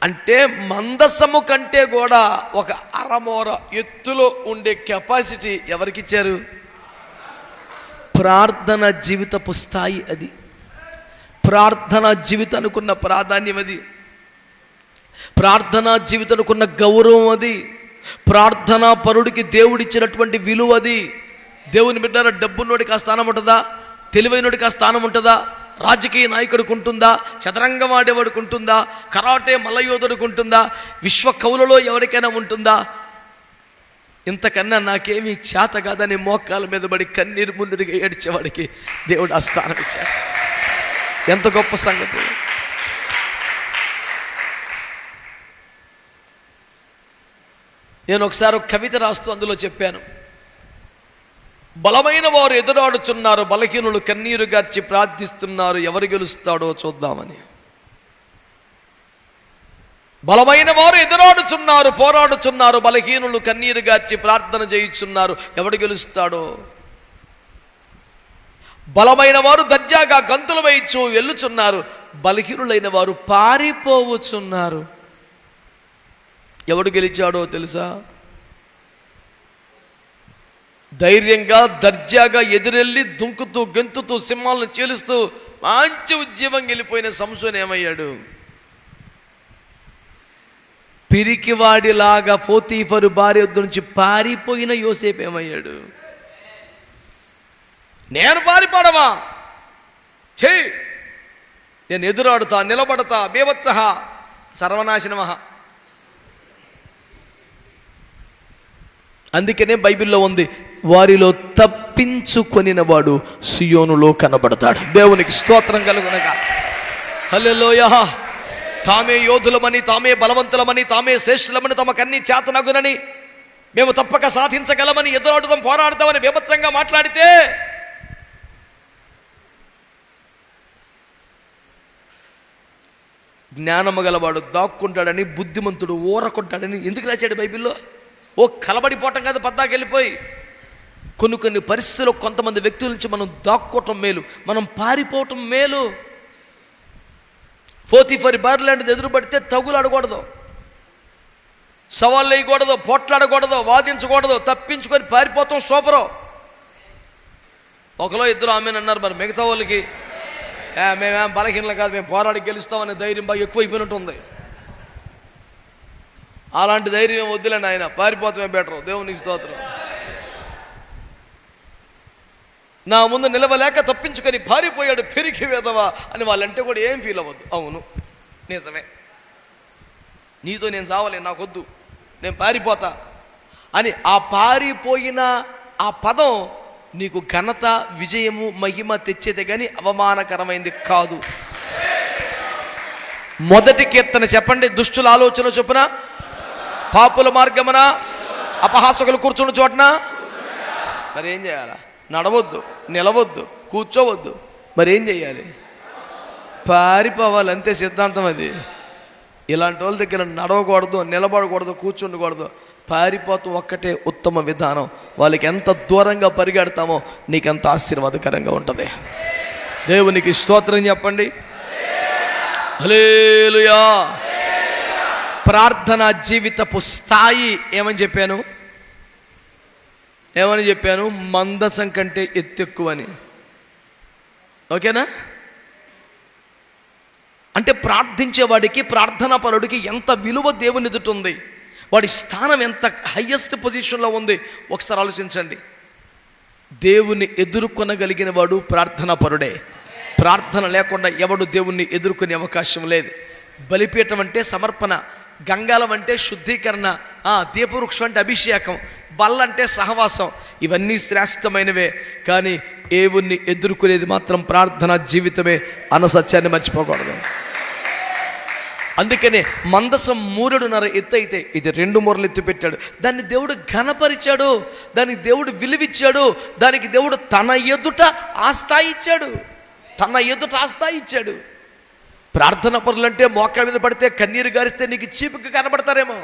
అంటే మందసము కంటే కూడా ఒక అరమూర ఎత్తులో ఉండే కెపాసిటీ ఎవరికిచ్చారు? ప్రార్థన జీవితపు స్థాయి అది. ప్రార్థనా జీవితానికి ఉన్న ప్రాధాన్యం అది. ప్రార్థనా జీవితానికి ఉన్న గౌరవం అది. ప్రార్థనా పరుడికి దేవుడిచ్చినటువంటి విలువ అది. దేవుని బిడ్డ డబ్బున్నోడికి ఆ స్థానం ఉంటుందా? తెలివైనోడికి ఆ స్థానం ఉంటుందా? రాజకీయ నాయకుడికి ఉంటుందా? చదరంగం ఆడేవాడికి ఉంటుందా? కరాటే మల్లయోధుడికి ఉంటుందా? విశ్వ కవులలో ఎవరికైనా ఉంటుందా? ఇంతకన్నా నాకేమీ చేత కాదని మోకాల మీద పడి కన్నీరు ముందుగా ఏడ్చేవాడికి దేవుడు ఆ స్థానం ఇచ్చాడు. ఎంత గొప్ప సంగతి! నేను ఒకసారి ఒక కవిత రాస్తూ అందులో చెప్పాను, బలమైన వారు ఎదురాడుచున్నారు, బలహీనులు కన్నీరు గార్చి ప్రార్థిస్తున్నారు, ఎవరు గెలుస్తాడో చూద్దామని. బలమైన వారు ఎదురాడుచున్నారు, పోరాడుచున్నారు, బలహీనులు కన్నీరు గార్చి ప్రార్థన చేయుచున్నారు, ఎవడు గెలుస్తాడో. బలమైన వారు దర్జాగా గంతులు వేయచ్చు వెళ్ళుచున్నారు, బలహీనులైన వారు పారిపోవచ్చున్నారు, ఎవడు గెలిచాడో తెలుసా? ధైర్యంగా దర్జాగా ఎదురెళ్ళి దుంకుతూ గెంతుతూ సింహాలను చీలుస్తూ మంచి ఉద్యమం వెళ్ళిపోయిన సంసోను ఏమయ్యాడు? పిరికివాడిలాగా పోతీఫరు భార్య వద్ద నుంచి పారిపోయిన యోసేపు ఏమయ్యాడు? నేను పారిపోవడమా? నేను ఎదురాడుతా, నిలబడతా, బేవత్సహ సర్వనాశనమహ. అందుకనే బైబిల్లో ఉంది, వారిలో తప్పించుకొనినవాడు సియోనులో కనబడతాడు. దేవునికి స్తోత్రం కలుగునగా. హల్లెలూయా. తామే యోధులమని, తామే బలవంతులమని, తామే శ్రేష్ఠులమని, తమకన్నీ చేతనగునని, మేము తప్పక సాధించగలమని, ఎదురాడుతాం, పోరాడుతామని బీభత్సంగా మాట్లాడితే జ్ఞానము గలవాడు దాక్కుంటాడని, బుద్ధిమంతుడు ఊరకుంటాడని ఎందుకు రాశాడు బైబిల్లో? ఓ కలబడిపోవటం కాదు, పద్దాకి వెళ్ళిపోయి. కొన్ని పరిస్థితుల్లో కొంతమంది వ్యక్తుల నుంచి మనం దాక్కోవటం మేలు, మనం పారిపోవటం మేలు. పోతీఫరు భార్య లాంటిది ఎదురుపడితే తగులాడకూడదు, సవాళ్ళు వేయకూడదు, పోట్లాడకూడదు, వాదించకూడదు, తప్పించుకొని పారిపోతాం సూపరు. ఒకలో ఇద్దరు ఆమెను అన్నారు. మరి మిగతా వాళ్ళకి మేమేం బలహీనలు కాదు, మేము పోరాడి గెలుస్తామనే ధైర్యం బాగా ఎక్కువైపోయినట్టుంది. అలాంటి ధైర్యం వద్దులేండి, ఆయన పారిపోతామే బెటరు. దేవునికి స్తోత్రం. నా ముందు నిలవలేక తప్పించుకొని పారిపోయాడు పెరిగి వేదవా అని వాళ్ళంటే కూడా ఏం ఫీల్ అవ్వద్దు. అవును నిజమే, నీతో నేను సావలేను, నాకొద్దు, నేను పారిపోతా అని ఆ పారిపోయిన ఆ పదం నీకు ఘనత, విజయము, మహిమ తెచ్చేదే కానీ అవమానకరమైంది కాదు. మొదటి కీర్తన చెప్పండి, దుష్టుల ఆలోచన చొప్పున, పాపుల మార్గమున, అపహాసకులు కూర్చున్న చోటన. మరి ఏం చేయాలా? నడవద్దు, నిలవద్దు, కూర్చోవద్దు. మరి ఏం చేయాలి? పారిపోవాలి, అంతే సిద్ధాంతం అది. ఇలాంటి వాళ్ళ దగ్గర నడవకూడదు, నిలబడకూడదు, కూర్చుండకూడదు, పారిపోతూ ఒక్కటే ఉత్తమ విధానం. వాళ్ళకి ఎంత దూరంగా పరిగెడతామో నీకెంత ఆశీర్వాదకరంగా ఉంటుంది. దేవునికి స్తోత్రం చెప్పండి. హల్లెలూయా. ప్రార్థనా జీవితపు స్థాయి ఏమని చెప్పాను? మందసం కంటే ఎత్తెక్కువని. ఓకేనా? అంటే ప్రార్థించేవాడికి, ప్రార్థనా పరుడికి ఎంత విలువ దేవుని ఎదుట ఉంది, వాడి స్థానం ఎంత హయ్యెస్ట్ పొజిషన్లో ఉంది. ఒకసారి ఆలోచించండి. దేవుని ఎదుర్కొనగలిగిన వాడు ప్రార్థనా పరుడే. ప్రార్థన లేకుండా ఎవడు దేవుణ్ణి ఎదుర్కొనే అవకాశం లేదు. బలిపీఠం అంటే సమర్పణ, గంగాలం అంటే శుద్ధీకరణ, దీపవృక్షం అంటే అభిషేకం, బల్లంటే సహవాసం. ఇవన్నీ శ్రేష్టమైనవే, కానీ దేవుణ్ణి ఎదుర్కొనేది మాత్రం ప్రార్థనా జీవితమే అన్న సత్యాన్ని మర్చిపోకూడదు. అందుకనే మందసం 3.5 ఎత్తు అయితే ఇది 2 మూరలు ఎత్తి పెట్టాడు. దాన్ని దేవుడు ఘనపరిచాడు, దానికి దేవుడు విలువిచ్చాడు, దానికి దేవుడు తన ఎదుట ఆస్థాయి ఇచ్చాడు, తన ఎదుట ఆస్థాయి ఇచ్చాడు. ప్రార్థన పనులంటే మోకాళ్ళ మీద పడితే కన్నీరు గారిస్తే నీకు చీపుగా కనబడతారేమో.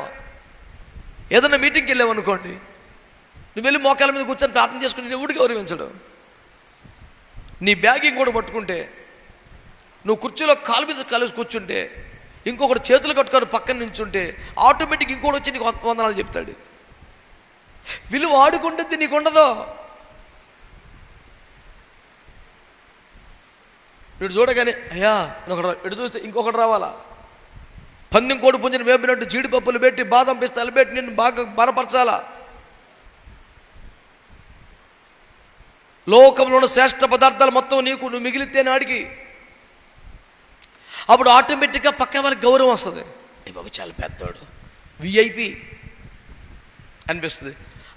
ఏదన్నా మీటింగ్కి వెళ్ళావు అనుకోండి, నువ్వు వెళ్ళి మోకాళ్ళ మీద కూర్చొని ప్రార్థన చేసుకుని ఎవడు గౌరవించడు. నీ బ్యాగింగ్ కూడా పట్టుకుంటే, నువ్వు కుర్చీలో కాలు మీద కలిసి కూర్చుంటే, ఇంకొకటి చేతులు కట్టుకొని పక్కన నించుంటే ఆటోమేటిక్ ఇంకోటి వచ్చి నీకు వందనాలు చెప్తాడు. విలువ ఆడుకుంటుంది, నీకు ఉండదు. వీడు చూడగానే అయ్యా ఇటు చూస్తే ఇంకొకటి రావాలా, పందెం కోడి పుంజని వేపినట్టు జీడిపప్పులు పెట్టి బాదం పిస్తాలు పెట్టి నిన్ను బాగా బలపరచాలా. లోకంలో ఉన్న శ్రేష్ఠ పదార్థాలు మొత్తం నువ్వు మిగిలితే నాడికి అప్పుడు ఆటోమేటిక్గా పక్క వాళ్ళకి గౌరవం వస్తుంది. ఈ బాబు చాలా పెద్దవాడు, విఐపి అనిపిస్తుంది.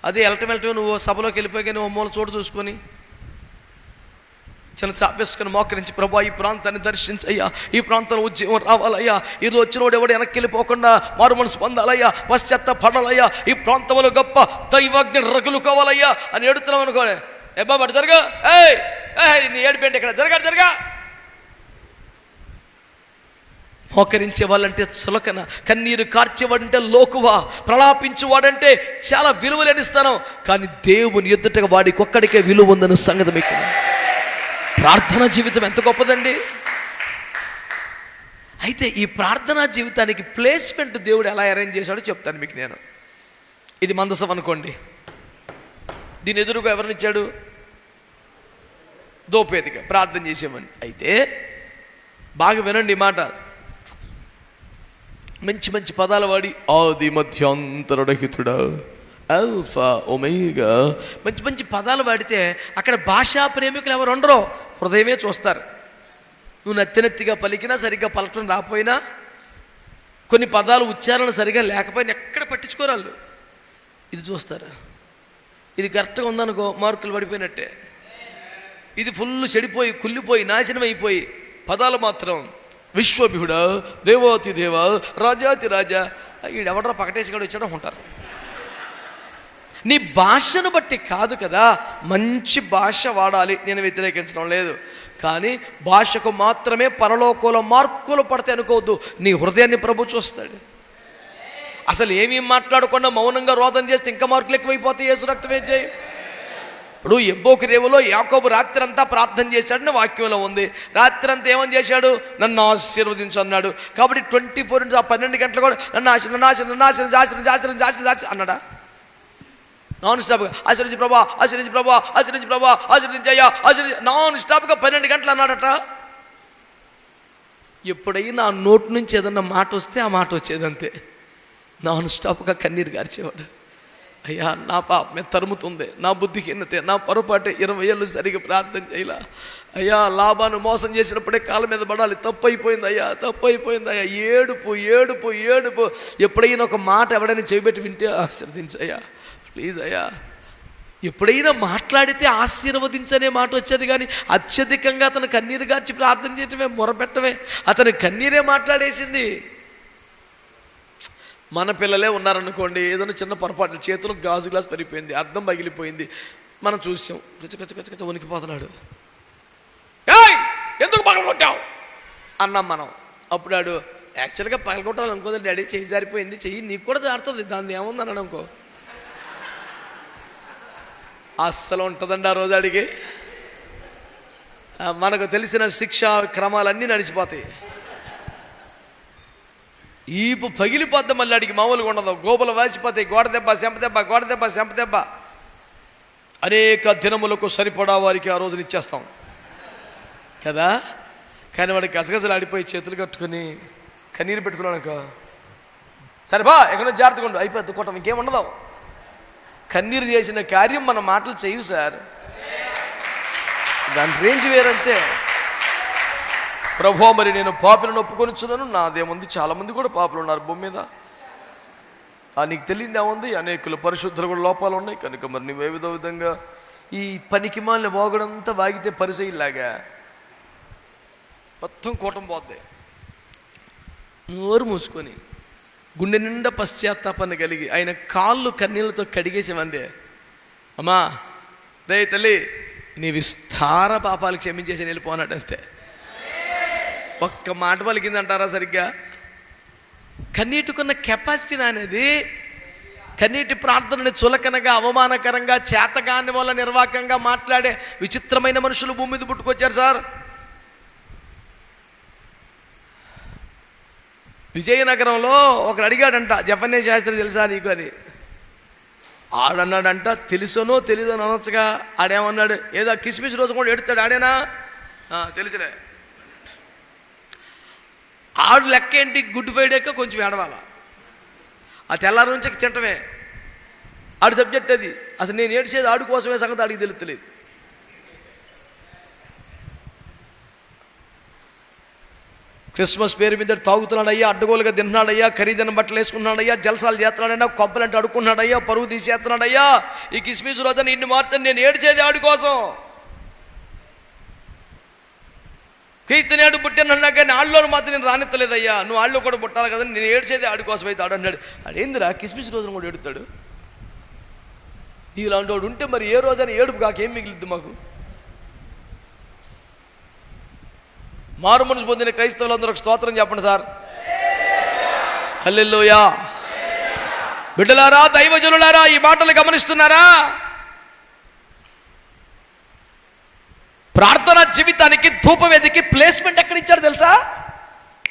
అదే వెళ్ళటం నువ్వు సభలోకి వెళ్ళిపోయి నువ్వు మూల చోటు చూసుకొని చిన్న చాపేసుకొని మోకరించి, ప్రభా ఈ ప్రాంతాన్ని దర్శించయ్యా, ఈ ప్రాంతంలో ఉద్యమం రావాలయ్యా, ఈరోజు వచ్చినోడు ఎవడు వెనక్కి వెళ్ళిపోకుండా మారు మనసు పొందాలయ్యా, పశ్చాత్తాపడాలయ్యా, ఈ ప్రాంతంలో గొప్ప దైవాగ్ని రగులు కావాలయ్యా అని ఏడుతున్నాం అనుకోలే. ఏ బాబు అటు జరగా, నీ ఏడిపోయింది ఇక్కడ జరగా. మోకరించే వాళ్ళంటే చులకన, కన్నీరు కార్చేవాడంటే లోకువా, ప్రలాపించేవాడంటే చాలా విలువలేని స్థానం. కానీ దేవుని ఎదుటగా వాడికి ఒక్కడికే విలువ ఉందన్న సంగతి మీకు. ప్రార్థనా జీవితం ఎంత గొప్పదండి. అయితే ఈ ప్రార్థనా జీవితానికి ప్లేస్మెంట్ దేవుడు ఎలా అరేంజ్ చేశాడో చెప్తాను మీకు నేను. ఇది మందసం అనుకోండి, దీని ఎదురుగా ఎవరినిచ్చాడు? దోపేదిగా ప్రార్థన చేసేమని. అయితే బాగా వినండి ఈ మాట, మంచి మంచి పదాలు వాడి ఆది మధ్యాంతరహితుడా, ఆల్ఫా ఒమేగా, మంచి మంచి పదాలు వాడితే అక్కడ భాషా ప్రేమికులు ఎవరు ఉండరో, హృదయమే చూస్తారు. నువ్వు నత్తెనెత్తిగా పలికినా, సరిగ్గా పలకడం రాకపోయినా, కొన్ని పదాలు ఉచ్చారణ సరిగా లేకపోయినా ఎక్కడ పట్టించుకోరాళ్ళు, ఇది చూస్తారు. ఇది కరెక్ట్గా ఉందనుకో మార్కులు పడిపోయినట్టే. ఇది ఫుల్ చెడిపోయి కుళ్ళిపోయి నాశనం అయిపోయి పదాలు మాత్రం విశ్వభిహుడా, దేవాతి దేవ, రాజాతి రాజా, ఈడెవడరా పకటేసిగాడు వచ్చాడో ఉంటారు. నీ భాషను బట్టి కాదు కదా, మంచి భాష వాడాలి, నేను వ్యతిరేకించడం లేదు. కానీ భాషకు మాత్రమే పరలోకంలో మార్కులు పడితే అనుకోవద్దు, నీ హృదయాన్ని ప్రభు చూస్తాడు. అసలు ఏమీ మాట్లాడకుండా మౌనంగా రోదన చేస్తే ఇంకా మార్కులు ఎక్కువైపోతాయి. యేసు రక్తమే చేయి. ఇప్పుడు ఎబ్బోకి రేవులో యాకోబు రాత్రి అంతా ప్రార్థన చేశాడని వాక్యంలో ఉంది. రాత్రి అంతా ఏమని చేశాడు? నన్ను ఆశీర్వదించు అన్నాడు. కాబట్టి 24 into 12 గంటలు కూడా నన్ను ఆశీర్వదించు అన్నాడా? నాన్ స్టాప్గా ఆశీర్వదించి ప్రభా, ఆశీర్వదించి ప్రభా, ఆశీర్వదించి ప్రభా, ఆశీర్వదించయ్యా, నాన్ స్టాప్గా 12 గంటలు అన్నాడట. ఎప్పుడైనా ఆ నోటి నుంచి ఏదన్నా మాట వస్తే ఆ మాట వచ్చేదంతే. నాన్ స్టాప్గా కన్నీరు గార్చేవాడు. అయ్యా నా పాపమే తరుముతుంది, నా బుద్ధిహీనతే, నా పొరపాటే, 20 ఏళ్ళు సరిగా ప్రార్థన చేయలా అయ్యా, లాభాన్ని మోసం చేసినప్పుడే కాళ్ళ మీద పడాలి, తప్పు అయిపోయింది అయ్యా, తప్పు అయిపోయింది అయ్యా, ఏడుపు ఏడుపు ఏడుపు. ఎప్పుడైనా ఒక మాట ఎవడైనా చెవిపెట్టి వింటే ఆశీర్వదించయ్యా ప్లీజ్ అయ్యా. ఎప్పుడైనా మాట్లాడితే ఆశీర్వదించనే మాట వచ్చేది, కానీ అత్యధికంగా అతను కన్నీరు గార్చి ప్రార్థన చేయటమే, మొరపెట్టమే, అతని కన్నీరే మాట్లాడేసింది. మన పిల్లలే ఉన్నారనుకోండి, ఏదైనా చిన్న పొరపాటు, చేతిలో గాజు గ్లాస్ పడిపోయింది, అద్దం పగిలిపోయింది, మనం చూసాం, కచ్చ వణికిపోతున్నాడు. ఏయ్ ఎందుకు పగలగొట్టావు అన్నాం మనం. అప్పుడు ఆడు యాక్చువల్గా పగలగొట్టాలనుకోదండి డాడీ, చెయ్యి జారిపోయింది, చెయ్యి నీకు కూడా జారుతుంది, దాన్ని ఏముంది అన్నాడు అనుకో. అస్సలు ఉంటుందండి ఆ రోజు అడిగి. మనకు తెలిసిన శిక్షా క్రమాలన్నీ నడిచిపోతాయి. ఈపు పగిలిపోద్ది, మళ్ళీ అడిగి మామూలుగా ఉండదు, గోపులు వేసిపోతాయి, గోడ దెబ్బ చెంపదెబ్బ, గోడ దెబ్బ చెంపదెబ్బ. అనేక దినములకు సరిపడా వారికి ఆ రోజులు ఇచ్చేస్తాం కదా. కానీ వాడికి గసగసలు ఆడిపోయి చేతులు కట్టుకుని కన్నీరు పెట్టుకున్నానుకో, సరే బా ఎక్కడో జాగ్రత్తగా ఉండు, అయిపోద్ది కూటం, ఇంకేముండదు. కన్నీరు చేసిన కార్యం మన మాటలు చేయవు సార్, దాని రేంజ్ వేరంతే. ప్రభు మరి నేను పాపులను ఒప్పుకొనిచున్నాను, నాదేముంది, చాలామంది కూడా పాపులు ఉన్నారు భూమి మీద, నీకు తెలియదు ఏముంది, అనేకులు పరిశుద్ధులు కూడా లోపాలు ఉన్నాయి. కనుక మరి నువ్వు ఏ విధంగా ఈ పనికి మాలిన వాగుడంతా వాగితే పరిచయలాగా మొత్తం కూటం పోద్ది. నోరు మూసుకొని గుండె నిండా పశ్చాత్తాపాన్ని కలిగి ఆయన కాళ్ళు కన్నీళ్ళతో కడిగేసేవందే, అమ్మా రే తల్లి నీ విస్తార పాపాలు క్షమించేసి వెళ్ళిపోనాడు అంతే. ఒక్క మాట పలికిందంటారా సరిగ్గా? కన్నీటికున్న కెపాసిటీ అనేది, కన్నీటి ప్రార్థనని చులకనగా, అవమానకరంగా, చేతగాని వల్ల నిర్వాకంగా మాట్లాడే విచిత్రమైన మనుషులు భూమి మీద పుట్టుకొచ్చారు సార్. విజయనగరంలో ఒకడు అడిగాడంట, జపన్య శాస్త్రి తెలుసా నీకు అని. ఆడన్నాడంట, తెలుసనో తెలీదో అనొచ్చుగా. ఆడేమన్నాడు, ఏదో కిస్మిస్ రోజు కూడా ఎడుతాడు. ఆడేనా? తెలుసులే. ఆడు లెక్క ఏంటి, గుడ్ ఫ్రైడేక కొంచెం ఏడవాల, ఆ తెల్లారి నుంచి తింటమే. ఆడు సబ్జెక్ట్ అది. అసలు నేను ఏడ్చేది ఆడు కోసమే సంగతి ఆడికి తెలుస్తలేదు. క్రిస్మస్ పేరు మీద తాగుతున్నాడయ్యా, అడ్డగోలుగా తింటున్నాడయ్యా, ఖరీదైన బట్టలు వేసుకున్నాడయ్యా, జలసాలు చేస్తున్నాడయ్యా, కొబ్బలంటే అడుక్కున్నాడయ్యా, పరువు తీసేస్తున్నాడయ్యా. ఈ కిస్మిస్ రోజున ఇన్ని మార్చని నేను ఏడ్చేది ఆడి కోసం. క్రీస్తునేడు పుట్టినన్నా కానీ ఆళ్ళలో మాత్రం నేను రానిత్తలేదయ్యా, నువ్వు ఆళ్ళు కూడా పుట్టాలి కదా, నేను ఏడ్చేది ఆడి కోసం అయితే ఆడు అన్నాడు. అదేందిరా కిస్మిస్ రోజున కూడా ఏడుతాడు? ఇలాంటి వాడు ఉంటే మరి ఏ రోజైనా ఏడుపు కాకేం మిగిలిద్ది మాకు? మారు మనసు పొందిన క్రైస్తవులందరూ స్తోత్రం చెప్పండి సార్. హల్లెలూయా. బిడ్డలారా, దైవజనులారా, ఈ మాటలు గమనిస్తున్నారా? ప్రార్థనా జీవితానికి ధూపవేదికి ప్లేస్మెంట్ ఎక్కడ ఇచ్చాడు తెలుసా?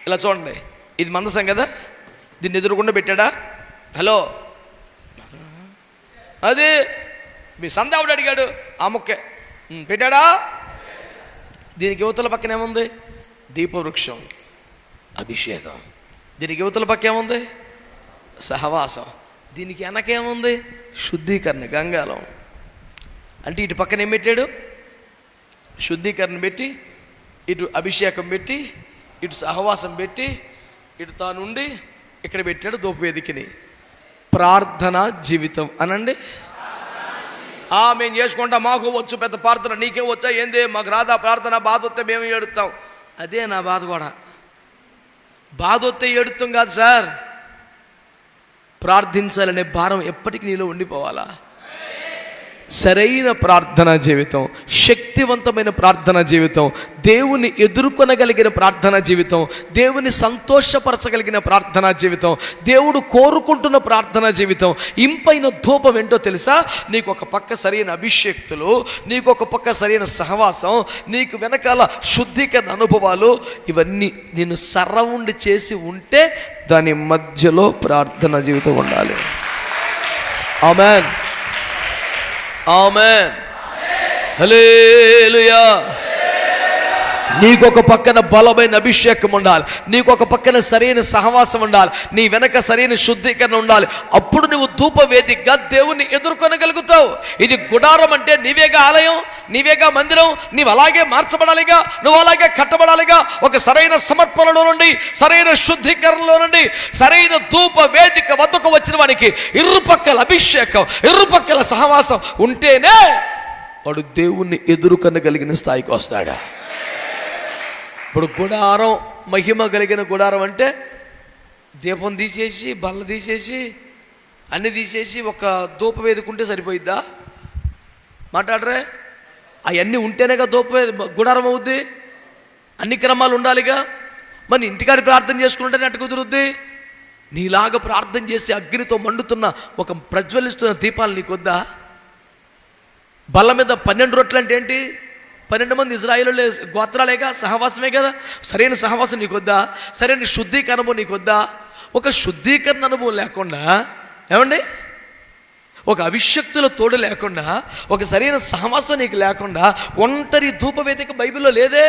ఇలా చూడండి, ఇది మందసం కదా, దీన్ని ఎదురుకుండా పెట్టాడా? హలో, అది మీ సందావుడు అడిగాడు, ఆ ముక్కే పెట్టాడా? దీనికి యువతల పక్కన ఏముంది? దీపవృక్షం, అభిషేకం. దీనికి యువతల పక్క ఏముంది? సహవాసం. దీనికి వెనకేముంది? శుద్ధీకరణ, గంగాలం. అంటే ఇటు పక్కన ఏం పెట్టాడు? శుద్ధీకరణ పెట్టి, ఇటు అభిషేకం పెట్టి, ఇటు సహవాసం పెట్టి, ఇటు తానుండి ఇక్కడ పెట్టాడు ధూపవేదికని. ప్రార్థనా జీవితం అనండి. మేము చేసుకుంటాం, మాకు వచ్చు పెద్ద ప్రార్థన, నీకేం వచ్చా ఏంది, మాకు రాదా ప్రార్థన, బాధ వస్తే మేము ఏడుస్తాం. అదే నా బాధ కూడా. బాధ వస్తే ఏడుస్తాం కాదు సార్, ప్రార్థించాలనే భారం ఎప్పటికీ నీలో ఉండిపోవాలా. సరైన ప్రార్థనా జీవితం, శక్తివంతమైన ప్రార్థనా జీవితం, దేవుని ఎదుర్కొనగలిగిన ప్రార్థనా జీవితం, దేవుని సంతోషపరచగలిగిన ప్రార్థనా జీవితం, దేవుడు కోరుకుంటున్న ప్రార్థనా జీవితం. ఇంపైన ధూపం ఏంటో తెలుసా? నీకు ఒక పక్క సరైన అభిషేక్తులు, నీకు ఒక పక్క సరైన సహవాసం, నీకు వెనకాల శుద్ధీకరణ అనుభవాలు, ఇవన్నీ నిన్ను సరౌండ్ చేసి ఉంటే దాని మధ్యలో ప్రార్థనా జీవితం ఉండాలి. ఆమేన్, ఆమేన్, హల్లెలూయా. నీకొక పక్కన బలమైన అభిషేకం ఉండాలి, నీకొక పక్కన సరైన సహవాసం ఉండాలి, నీ వెనక సరైన శుద్ధీకరణ ఉండాలి. అప్పుడు నువ్వు ధూపవేదికగా దేవుణ్ణి ఎదుర్కొనగలుగుతావు. ఇది గుడారం అంటే నీవేగా ఆలయం, నీవేగా మందిరం, నీవు అలాగే మార్చబడాలిగా, నువ్వు అలాగే కట్టబడాలిగా. ఒక సరైన సమర్పణలో నుండి, సరైన శుద్ధీకరణలో నుండి, సరైన ధూపవేదిక వద్దకు వచ్చిన వానికి ఇరుపక్కల అభిషేకం, ఇరుపక్కల సహవాసం ఉంటేనే వాడు దేవుణ్ణి ఎదుర్కొనగలిగిన స్థాయికి వస్తాడా. ఇప్పుడు గుడారం, మహిమ కలిగిన గుడారం అంటే దీపం తీసేసి, బల్ల తీసేసి, అన్ని తీసేసి ఒక ధూప వేదుకుంటే సరిపోయిద్దా? మాట్లాడరే, అవన్నీ ఉంటేనేగా గుడారం అవుద్ది. అన్ని క్రమాలు ఉండాలిగా. మరి ఇంటికాడి ప్రార్థన చేసుకుంటేనే అటు కుదురుద్ది. నీలాగా ప్రార్థన చేసి అగ్నితో మండుతున్న ఒక ప్రజ్వలిస్తున్న దీపాలు నీకొద్దా? బల్ల మీద 12 రొట్టెలు అంటే ఏంటి? 12 మంది ఇజ్రాయేలు గోత్రాలేగా, సహవాసమే కదా. సరైన సహవాసం నీకొద్దా? సరైన శుద్ధీకరణ అనుభవం నీకొద్దా? ఒక శుద్ధీకరణ అనుభవం లేకుండా, ఏమండి, ఒక అభిషక్తుల తోడు లేకుండా, ఒక సరైన సహవాసం నీకు లేకుండా ఒంటరి ధూపవేదిక బైబిల్లో లేదే.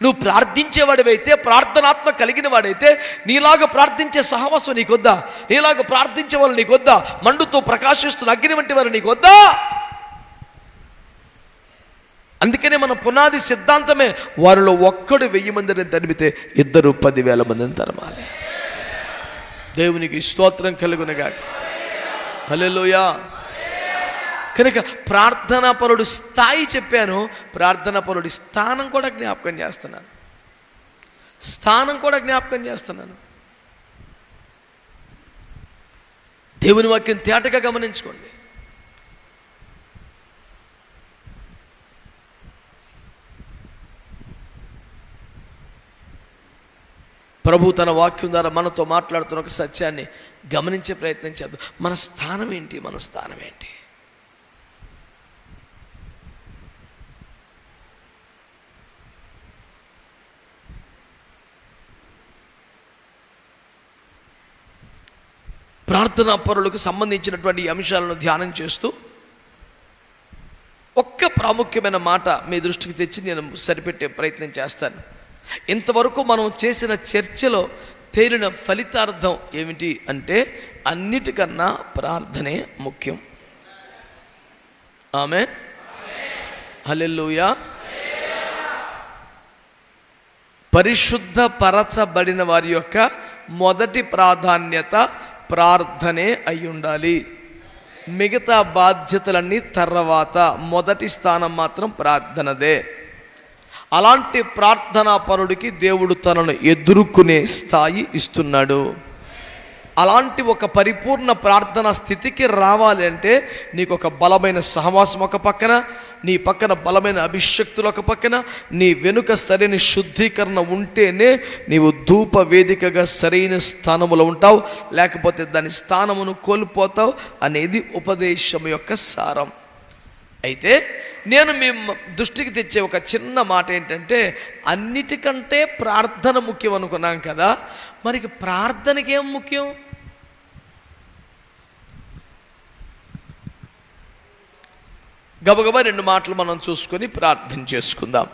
నువ్వు ప్రార్థించేవాడివైతే, ప్రార్థనాత్మ కలిగిన వాడైతే నీలాగా ప్రార్థించే సహవాసం నీకొద్దా? నీలాగా ప్రార్థించే వాళ్ళు నీకొద్దా? మండుతో ప్రకాశిస్తున్న అగ్ని వంటి వారు నీకొద్దా? అందుకనే మన పునాది సిద్ధాంతమే వారిలో ఒక్కడు 1000 మందిని తరిమితే 2 10,000 మందిని తరమాలి. దేవునికి స్తోత్రం కలుగునుగాక. హల్లెలూయా. కనుక ప్రార్థనా పరుడు స్థాయి చెప్పాను, ప్రార్థనా పరుడి స్థానం కూడా జ్ఞాపకం చేస్తున్నాను. స్థానం కూడా జ్ఞాపకం చేస్తున్నాను. దేవుని వాక్యం తేటగా గమనించుకోండి. ప్రభు తన వాక్యం ద్వారా మనతో మాట్లాడుతున్న ఒక సత్యాన్ని గమనించే ప్రయత్నం చేద్దాం. మన స్థానం ఏంటి? మన స్థానం ఏంటి? ప్రార్థనా పరులకు సంబంధించినటువంటి అంశాలను ధ్యానం చేస్తూ ఒక్క ప్రాముఖ్యమైన మాట మీ దృష్టికి తెచ్చి నేను సరిపెట్టే ప్రయత్నం చేస్తాను. ఇంతవరకు మనం చేసిన చర్చలో తేలిన ఫలితార్థం ఏమిటి అంటే అన్నిటికన్నా ప్రార్థనే ముఖ్యం. ఆమేన్, హల్లెలూయా. పరిశుద్ధపరచబడిన వారి యొక్క మొదటి ప్రాధాన్యత ప్రార్థనే అయి ఉండాలి. మిగతా బాధ్యతలన్నీ తర్వాత, మొదటి స్థానం మాత్రం ప్రార్థనదే. అలాంటి ప్రార్థనా పరుడికి దేవుడు తనను ఎదుర్కొనే స్థాయి ఇస్తున్నాడు. అలాంటి ఒక పరిపూర్ణ ప్రార్థనా స్థితికి రావాలి అంటే నీకు ఒక బలమైన సహవాసం ఒక పక్కన, నీ పక్కన బలమైన అభిషక్తులు ఒక పక్కన, నీ వెనుక సరైన శుద్ధీకరణ ఉంటేనే నీవు ధూప వేదికగా సరైన స్థానములో ఉంటావు, లేకపోతే దాని స్థానమును కోల్పోతావు అనేది ఉపదేశం యొక్క సారం. అయితే నేను మీ దృష్టికి తెచ్చే ఒక చిన్న మాట ఏంటంటే అన్నిటికంటే ప్రార్థన ముఖ్యం అనుకున్నాం కదా, మరి ప్రార్థనకి ఏం ముఖ్యం? గబగబా 2 మాటలు మనం చూసుకొని ప్రార్థన చేసుకుందాం.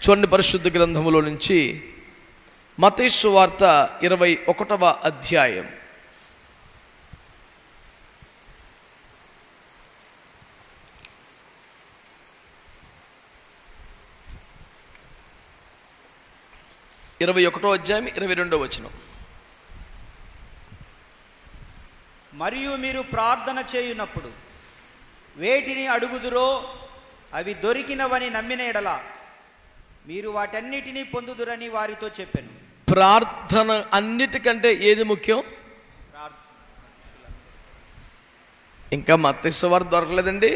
చూడండి, పరిశుద్ధ గ్రంథములో నుంచి మత్తయి సువార్త 21వ అధ్యాయం. ఇరవై 21వ అధ్యాయం 22వ వచనం. మరియు మీరు ప్రార్థన చేయునప్పుడు వేటిని అడుగుదురో అవి దొరికినవని నమ్మిన ఎడల మీరు వాటన్నిటినీ పొందుదురని వారితో చెప్పాను. ప్రార్థన అన్నిటికంటే ఏది ముఖ్యం? ఇంకా మత్తయి సువార్త దొరకలేదండి.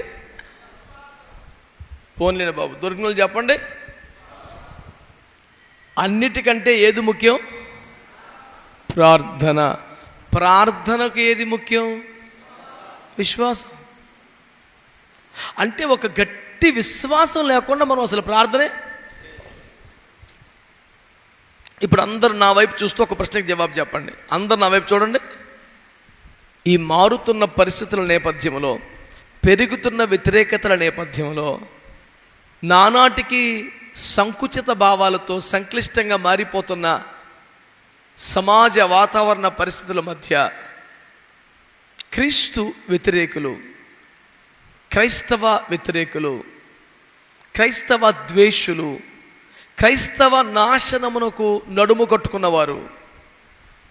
పోన్లేని బాబు, దొరికిన వాళ్ళు చెప్పండి. అన్నిటికంటే ఏది ముఖ్యం? ప్రార్థన. ప్రార్థనకు ఏది ముఖ్యం? విశ్వాసం. అంటే ఒక గట్టి విశ్వాసం లేకుండా మనం అసలు ప్రార్థనే. ఇప్పుడు అందరు నా వైపు చూస్తూ ఒక ప్రశ్నకు జవాబు చెప్పండి. అందరు నా వైపు చూడండి. ఈ మారుతున్న పరిస్థితుల నేపథ్యంలో, పెరుగుతున్న వ్యతిరేకతల నేపథ్యంలో, నానాటికి సంకుచిత భావాలతో సంక్లిష్టంగా మారిపోతున్న సమాజ వాతావరణ పరిస్థితుల మధ్య క్రీస్తు వ్యతిరేకులు, క్రైస్తవ వ్యతిరేకులు, క్రైస్తవ ద్వేషులు, క్రైస్తవ నాశనమునకు నడుము కట్టుకున్నవారు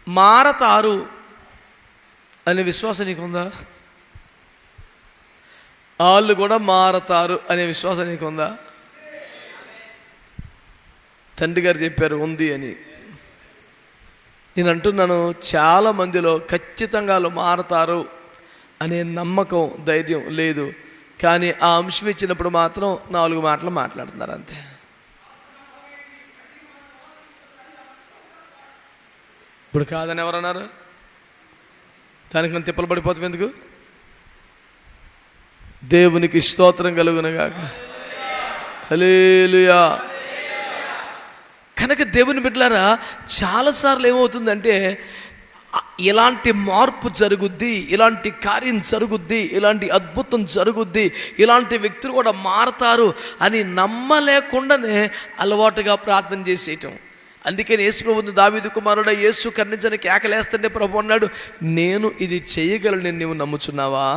మారతారు అనే విశ్వాసం నీకుందా? వాళ్ళు కూడా మారతారు అనే విశ్వాసం నీకుందా? తండ్రి గారు చెప్పారు ఉంది అని. నేను అంటున్నాను, చాలా మందిలో ఖచ్చితంగా వాళ్ళు మారతారు అనే నమ్మకం, ధైర్యం లేదు. కానీ ఆ అంశం ఇచ్చినప్పుడు మాత్రం 4 మాటలు మాట్లాడుతున్నారు అంతే. ఇప్పుడు కాదని ఎవరన్నారు? దానికి మనం తిప్పలు పడిపోతాం ఎందుకు? దేవునికి స్తోత్రం కలుగునగాక. హల్లెలూయా. కనుక దేవుని బిడ్డలారా, చాలాసార్లు ఏమవుతుందంటే ఇలాంటి మార్పు జరుగుద్ది, ఇలాంటి కార్యం జరుగుద్ది, ఇలాంటి అద్భుతం జరుగుద్ది, ఇలాంటి వ్యక్తులు కూడా మారతారు అని నమ్మలేకుండానే అలవాటుగా ప్రార్థన చేసేయటం. అందుకని యేసు ప్రభువుని దావీదు కుమారుడు యేసు కర్ణించని కేకలేస్తుంటే ప్రభు అన్నాడు, నేను ఇది చేయగలను, నీవు నమ్ముచున్నావా?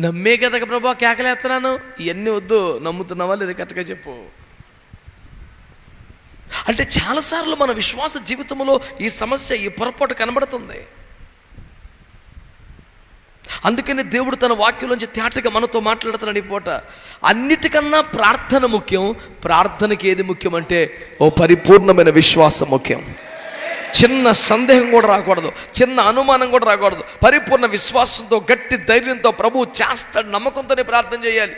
నమ్మే కదా ప్రభు కేకలేస్తున్నాను. ఇవన్నీ వద్దు, నమ్ముతున్నావా లేదా కరెక్ట్గా చెప్పు. అంటే చాలాసార్లు మన విశ్వాస జీవితంలో ఈ సమస్య, ఈ పొరపాటు కనబడుతుంది. అందుకని దేవుడు తన వాక్యంలోంచి తేటగా మనతో మాట్లాడుతున్నాడు ఈ పూట. అన్నిటికన్నా ప్రార్థన ముఖ్యం. ప్రార్థనకి ఏది ముఖ్యం అంటే ఓ పరిపూర్ణమైన విశ్వాసం ముఖ్యం. చిన్న సందేహం కూడా రాకూడదు, చిన్న అనుమానం కూడా రాకూడదు. పరిపూర్ణ విశ్వాసంతో, గట్టి ధైర్యంతో ప్రభువు చేస్తాడు నమ్మకంతోనే ప్రార్థన చేయాలి.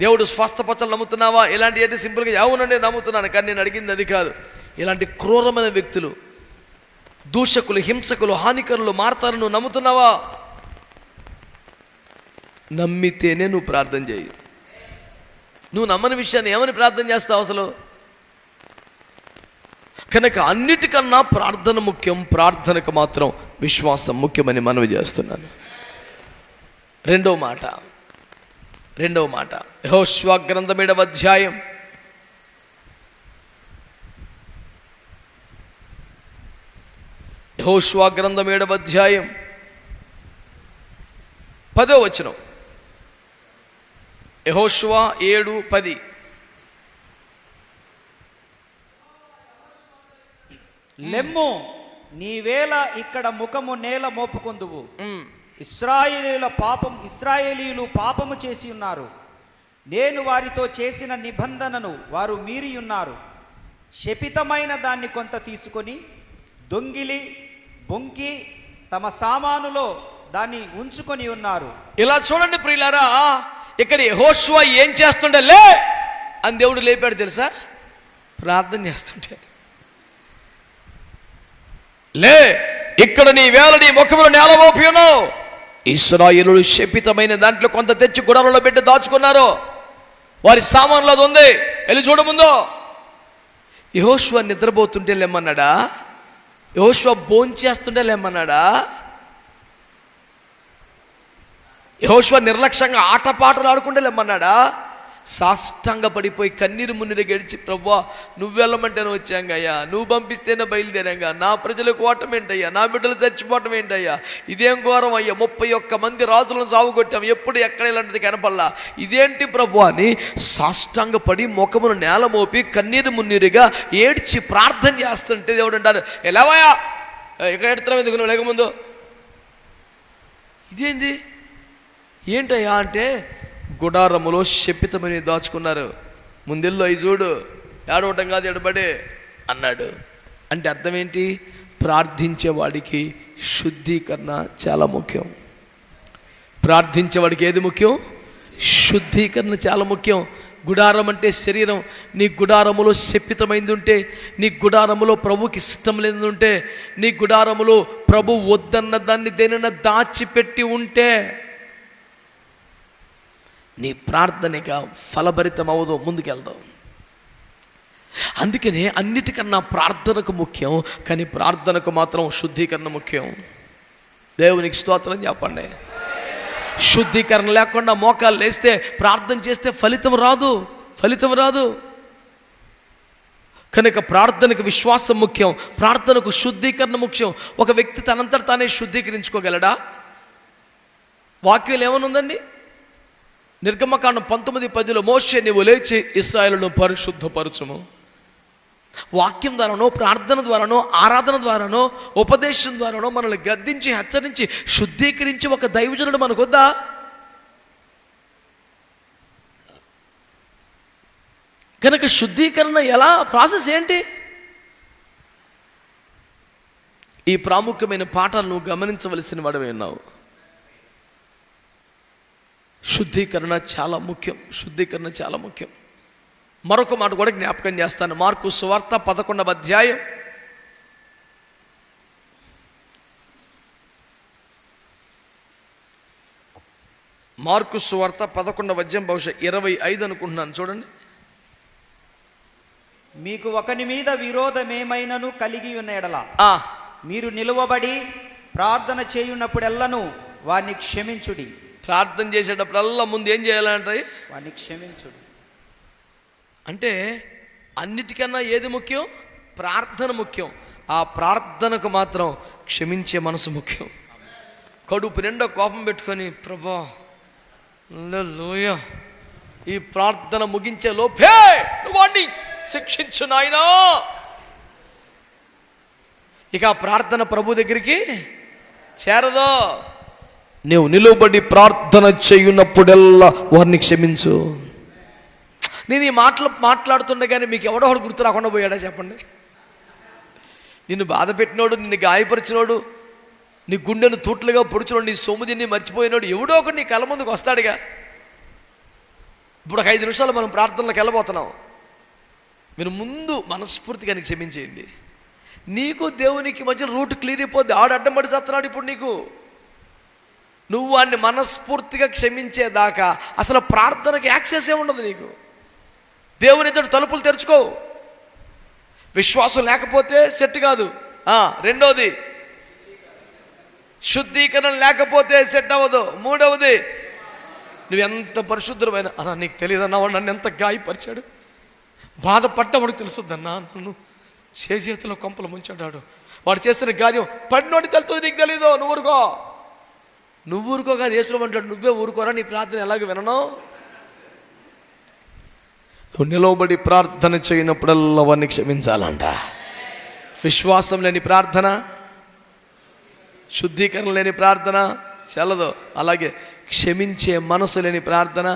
దేవుడు స్వస్థపరచాలి నమ్ముతున్నావా? ఇలాంటి ఏంటి సింపుల్గా అవునండి నమ్ముతున్నాను, కానీ నేను అడిగింది అది కాదు. ఇలాంటి క్రూరమైన వ్యక్తులు, దూషకులు, హింసకులు, హానికరులు మారతారు, నువ్వు నమ్ముతున్నావా? నమ్మితేనే నువ్వు ప్రార్థన చేయి. నువ్వు నమ్మని విషయాన్ని ఏమని ప్రార్థన చేస్తావు అసలు? కనుక అన్నిటికన్నా ప్రార్థన ముఖ్యం. ప్రార్థనకు మాత్రం విశ్వాసం ముఖ్యమని మనవి చేస్తున్నాను. రెండవ మాట యెహోషువ గ్రంథం 7వ అధ్యాయం 10వ వచనం. యెహోషువ 7:10. లెమ్ము, నీవేళ ఇక్కడ ముఖము నేల మోపుకొందువు. ఇశ్రాయేలీయులు పాపము చేసి ఉన్నారు. నేను వారితో చేసిన నిబంధనను వారు మీరి ఉన్నారు. శపితమైన దాన్ని కొంత తీసుకొని దొంగిలి బొంకి తమ సామానులో దాన్ని ఉంచుకొని ఉన్నారు. ఇలా చూడండి ప్రియులారా, ఇక్కడ యెహోషువ ఏం చేస్తుండే? లే అని దేవుడు లేపాడు తెలుసా? ప్రార్థన చేస్తుంటే. లే, ఇక్కడ నీ వేళ నీ ముఖమును నేల మోపి ఉన్నావు. ఇశ్రాయేలులు శపితమైన దాంట్లో కొంత తెచ్చి గుడారంలో పెట్టి దాచుకున్నారు. వారి సామాన్లు అది ఉంది, వెళ్ళి చూడముందో. యెహోషువ నిద్రపోతుంటే లేమన్నాడా? యెహోషువ భోంచేస్తుంటే లేమన్నాడా? యెహోషువ నిర్లక్ష్యంగా ఆటపాటలు ఆడుకుంటే లేమన్నాడా? సాష్టాంగ పడిపోయి కన్నీరు మున్నీరు గడిచి, ప్రభువా నువ్వు వెళ్ళమంటేనే వచ్చాంగయ్యా, నువ్వు పంపిస్తేనే బయలుదేరాంగా, నా ప్రజలకు ఓటం ఏంటయ్యా, నా బిడ్డలు చచ్చిపోవటం ఏంటయ్యా, ఇదేం ఘోరం అయ్యా, 31 మంది రాజులను సాగుకొట్టాం, ఎప్పుడు ఎక్కడ ఇలాంటిది కనపల్లా, ఇదేంటి ప్రభు అని సాష్టాంగ పడి ముఖమును నేల మోపి కన్నీరు మున్నీరుగా ఏడ్చి ప్రార్థన చేస్తుంటే దేవుడు అంటారు, ఎలావయా ఎక్కడ ఎడుతున్నావు, ఎందుకు నువ్వు లేకముందు, ఇదేంది ఏంటయ్యా అంటే, గుడారములో శపితమని దాచుకున్నారు, ముందెల్లో అయి చూడు, ఏడవటం కాదు ఎడబడే అన్నాడు. అంటే అర్థం ఏంటి? ప్రార్థించేవాడికి శుద్ధీకరణ చాలా ముఖ్యం. ప్రార్థించేవాడికి ఏది ముఖ్యం? శుద్ధీకరణ చాలా ముఖ్యం. గుడారం అంటే శరీరం. నీ గుడారములో శపితమైంది ఉంటే, నీ గుడారములో ప్రభుకి ఇష్టం లేనిది ఉంటే, నీ గుడారములో ప్రభు వద్దన్న దాన్ని దేనైనా దాచిపెట్టి ఉంటే నీ ప్రార్థనగా ఫలభరితం అవ్వదు, ముందుకెళ్దాం. అందుకనే అన్నిటికన్నా ప్రార్థనకు ముఖ్యం, కానీ ప్రార్థనకు మాత్రం శుద్ధీకరణ ముఖ్యం. దేవునికి స్తోత్రం చెప్పండి. శుద్ధీకరణ లేకుండా మోకాలు లేస్తే ప్రార్థన చేస్తే ఫలితం రాదు. కనుక ప్రార్థనకు విశ్వాసం ముఖ్యం, ప్రార్థనకు శుద్ధీకరణ ముఖ్యం. ఒక వ్యక్తి తనంతట తానే శుద్ధీకరించుకోగలడా? వాక్యం ఏమనుందండి? నిర్గమకాండం 19:10 మోషే నీవు లేచి ఇశ్రాయేలును పరిశుద్ధపరచుము. వాక్యం ద్వారానో, ప్రార్థన ద్వారానో, ఆరాధన ద్వారానో, ఉపదేశం ద్వారానో మనల్ని గద్దించి హెచ్చరించి శుద్ధీకరించి ఒక దైవజనుడు మనకొద్దా? కనుక శుద్ధీకరణ ఎలా, ప్రాసెస్ ఏంటి? ఈ ప్రాముఖ్యమైన పాఠాలు నువ్వు గమనించవలసిన వాడివే ఉన్నావు. శుద్ధీకరణ చాలా ముఖ్యం. మరొక మాట కూడా జ్ఞాపకం చేస్తాను. మార్కు సువార్త 11వ అధ్యాయం 11వ అధ్యాయం బహుశా 25 అనుకుంటున్నాను, చూడండి. మీకు ఒకని మీద విరోధమేమైనను కలిగి ఉన్న ఎడల మీరు నిలువబడి ప్రార్థన చేయున్నప్పుడెల్లను వారిని క్షమించుడి. ప్రార్థన చేసేటప్పుడల్లా ముందు ఏం చేయాలంటే వారిని క్షమించుడు. అంటే అన్నిటికన్నా ఏది ముఖ్యం? ప్రార్థన ముఖ్యం. ఆ ప్రార్థనకు మాత్రం క్షమించే మనసు ముఖ్యం. కడుపు నిండా కోపం పెట్టుకొని, ప్రభా హల్లెలూయ, ఈ ప్రార్థన ముగించే లోపే నువ్వు వాడిని శిక్షించు నాయనా. ఇక ఆ ప్రార్థన ప్రభు దగ్గరికి చేరదో. నీవు నిలువబడి ప్రార్థన చేయున్నప్పుడల్లా వారిని క్షమించు. నేను ఈ మాటలు మాట్లాడుతుండగానే మీకు ఎవడో ఒకడు గుర్తు రాకుండా పోయాడా చెప్పండి? నిన్ను బాధ పెట్టినోడు, నిన్ను గాయపరిచినోడు, నీ గుండెను తూట్లుగా పొడిచినోడు, నీ సొమ్ముదిని మర్చిపోయినోడు ఎవడో ఒకటి నీ కళ్ళ ముందుకు వస్తాడుగా. ఇప్పుడు ఒక 5 నిమిషాలు మనం ప్రార్థనలోకి వెళ్ళబోతున్నాం. మీరు ముందు మనస్ఫూర్తిగా నీకు క్షమించేయండి. నీకు దేవునికి మధ్య రూట్ క్లియర్ అయిపోద్ది. ఆడు అడ్డం పడి చేస్తున్నాడు ఇప్పుడు నీకు. నువ్వు వాడిని మనస్ఫూర్తిగా క్షమించేదాకా అసలు ప్రార్థనకి యాక్సెస్ ఏ ఉండదు నీకు. దేవుని ఎదుట తలుపులు తెరుచుకో. విశ్వాసం లేకపోతే సెట్ కాదు. రెండవది, శుద్ధీకరణ లేకపోతే సెట్ అవ్వదు. మూడవది, నువ్వెంత పరిశుద్ధమైన అన్నా నీకు తెలియదన్నా, వాడు నన్ను ఎంత గాయపరిచాడు, బాధపడ్డవాడు తెలుసుద్దన్నా, నన్ను చేతిలో కొంపలు ముంచాడు, వాడు చేసిన కార్యం పడినోడి తెలుస్తుంది, నీకు తెలీదు, నువ్వు ఊరుకో కాదు. యేసు అంటాడు, నువ్వే ఊరుకోరా, నీ ప్రార్థన ఎలాగ వినను. నువ్వు నిలవబడి ప్రార్థన చేయనప్పుడల్లా వారిని క్షమించాలంట. విశ్వాసం లేని ప్రార్థన, శుద్ధీకరణ లేని ప్రార్థన చెల్లదు. అలాగే క్షమించే మనసు లేని ప్రార్థన,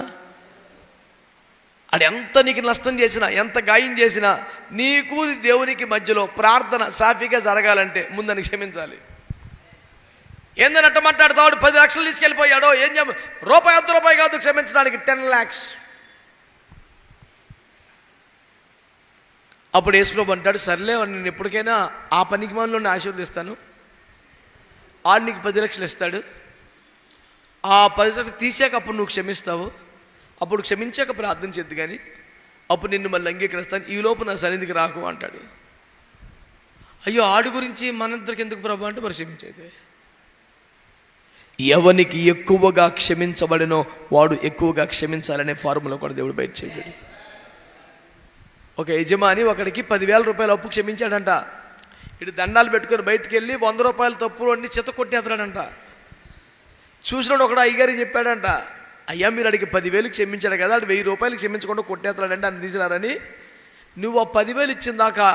అది ఎంత నీకు నష్టం చేసినా, ఎంత గాయం చేసినా, నీకు దేవునికి మధ్యలో ప్రార్థన సాఫీగా జరగాలంటే ముందని క్షమించాలి. ఏందని అట్ట మాట్లాడతాడు, 10 లక్షలు తీసుకెళ్ళిపోయాడో ఏం రూపాయి 100 రూపాయి కాదు క్షమించడానికి 10 lakhs. అప్పుడు యేసుప్రభు అంటాడు, సర్లే నేను ఎప్పటికైనా ఆ పనికి మనలో ఆశీర్వదిస్తాను. ఆడు నీకు 10 లక్షలు ఇస్తాడు. ఆ 10 లక్షలు తీసాక అప్పుడు నువ్వు క్షమిస్తావు. అప్పుడు క్షమించాక ప్రార్థన చేద్దు, కానీ అప్పుడు నిన్ను మళ్ళీ అంగీకరిస్తాను, ఈ లోపు నా సన్నిధికి రాకు అంటాడు. అయ్యో ఆడు గురించి మనందరికి ఎందుకు ప్రభు అంటే మరి క్షమించేది. ఎవనికి ఎక్కువగా క్షమించబడినో వాడు ఎక్కువగా క్షమించాలనే ఫార్ములా కూడా దేవుడు బయట చేయబడి. ఒక యజమాని ఒకడికి 10,000 రూపాయలు అప్పు క్షమించాడంట. ఇటు దండాలు పెట్టుకొని బయటికి వెళ్ళి 100 రూపాయల తప్పులు అన్ని చెత్త కొట్టేస్తాడంట. చూసినాడు ఒకడు అయ్యగారికి చెప్పాడంట, అయ్యా మీరు అడిగి 10,000 క్షమించాడు కదా, అటు 1000 రూపాయలు క్షమించకుండా కొట్టేస్తాడంటే అని తీసినారని, నువ్వు ఆ 10,000 ఇచ్చిన దాకా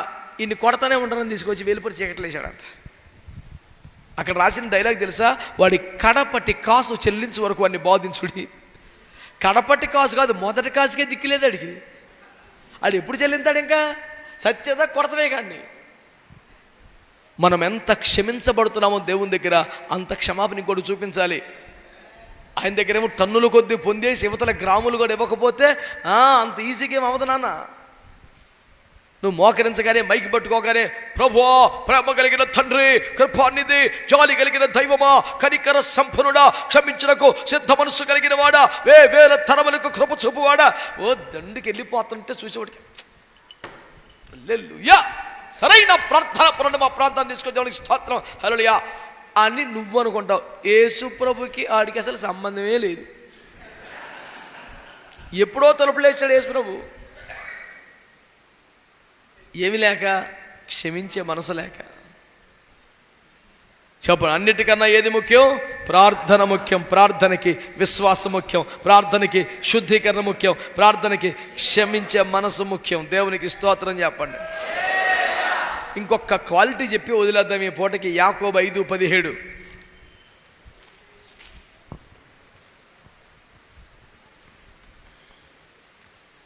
ఇన్ని కొడతానే ఉంటారని తీసుకొచ్చి వెలుపరి చీకట్లు వేసాడంట. అక్కడ రాసిన డైలాగ్ తెలుసా? వాడి కడపటి కాసు చెల్లించే వరకు వాడిని బాధించుడి. కడపటి కాసు కాదు, మొదటి కాసుకే దిక్కులేదు అడిగి. ఆడు ఎప్పుడు చెల్లింతాడు? ఇంకా సత్యత కొడతమే. కానీ మనం ఎంత క్షమించబడుతున్నామో దేవుని దగ్గర అంత క్షమాపణ కూడా చూపించాలి. ఆయన దగ్గర ఏమో టన్నుల కొద్దీ పొందేసి యువతల గ్రాములు కూడా ఇవ్వకపోతే అంత ఈజీగా ఏం అవ్వదు నాన్న. నువ్వు మోకరించగానే మైకి పట్టుకోగానే, ప్రభువా ప్రేమ కలిగిన తండ్రి, కృపానిధి, జాలి కలిగిన దైవమా, కనికర సంపన్నుడా, క్షమించుటకు సిద్ధ మనస్సు కలిగిన వాడా, వేల తరములకు కృప చూపువాడా, ఓ దండికి వెళ్ళిపోతుంటే చూసేవాడికి హల్లెలూయా, సరైన ప్రార్థన పరుడు మా ప్రార్థన తీసుకొని దేవునికి స్తోత్రం హల్లెలూయా అని నువ్వు అనుకుంటావు. యేసు ప్రభుకి ఆడికి అసలు సంబంధమే లేదు. ఎప్పుడో తలుపులేసాడు యేసు ప్రభు. ఏమి లేక? క్షమించే మనసు లేక. చెప్పండి, అన్నిటికన్నా ఏది ముఖ్యం? ప్రార్థన ముఖ్యం. ప్రార్థనకి విశ్వాసం ముఖ్యం, ప్రార్థనకి శుద్ధీకరణ ముఖ్యం, ప్రార్థనకి క్షమించే మనసు ముఖ్యం. దేవునికి స్తోత్రం చెప్పండి. ఇంకొక క్వాలిటీ చెప్పి వదిలేద్దాం ఈ పూటకి. యాకోబు 5:17.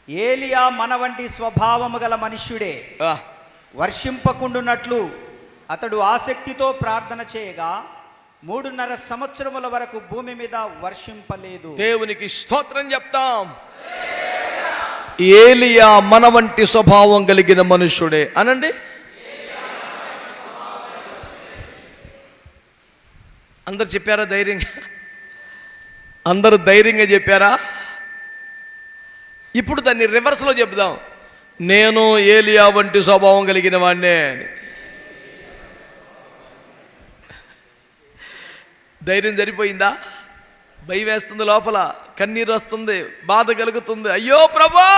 ఏలియా మన వంటి స్వభావము గల మనుష్యుడే. వర్షింపకుండునట్లు అతడు ఆసక్తితో ప్రార్థన చేయగా 3.5 సంవత్సరముల వరకు భూమి మీద వర్షింపలేదు. దేవునికి స్తోత్రం చెప్తాం. ఏలియా మన వంటి స్వభావం కలిగిన మనుష్యుడే అనండి. అందరు చెప్పారా ధైర్యంగా? అందరూ ధైర్యంగా చెప్పారా? ఇప్పుడు దాన్ని రివర్స్లో చెప్దాం. నేను ఏలియా వంటి స్వభావం కలిగిన వాడినే అని. ధైర్యం సరిపోయిందా? భయం వేస్తుంది, లోపల కన్నీరు వస్తుంది, బాధ కలుగుతుంది. అయ్యో ప్రభా,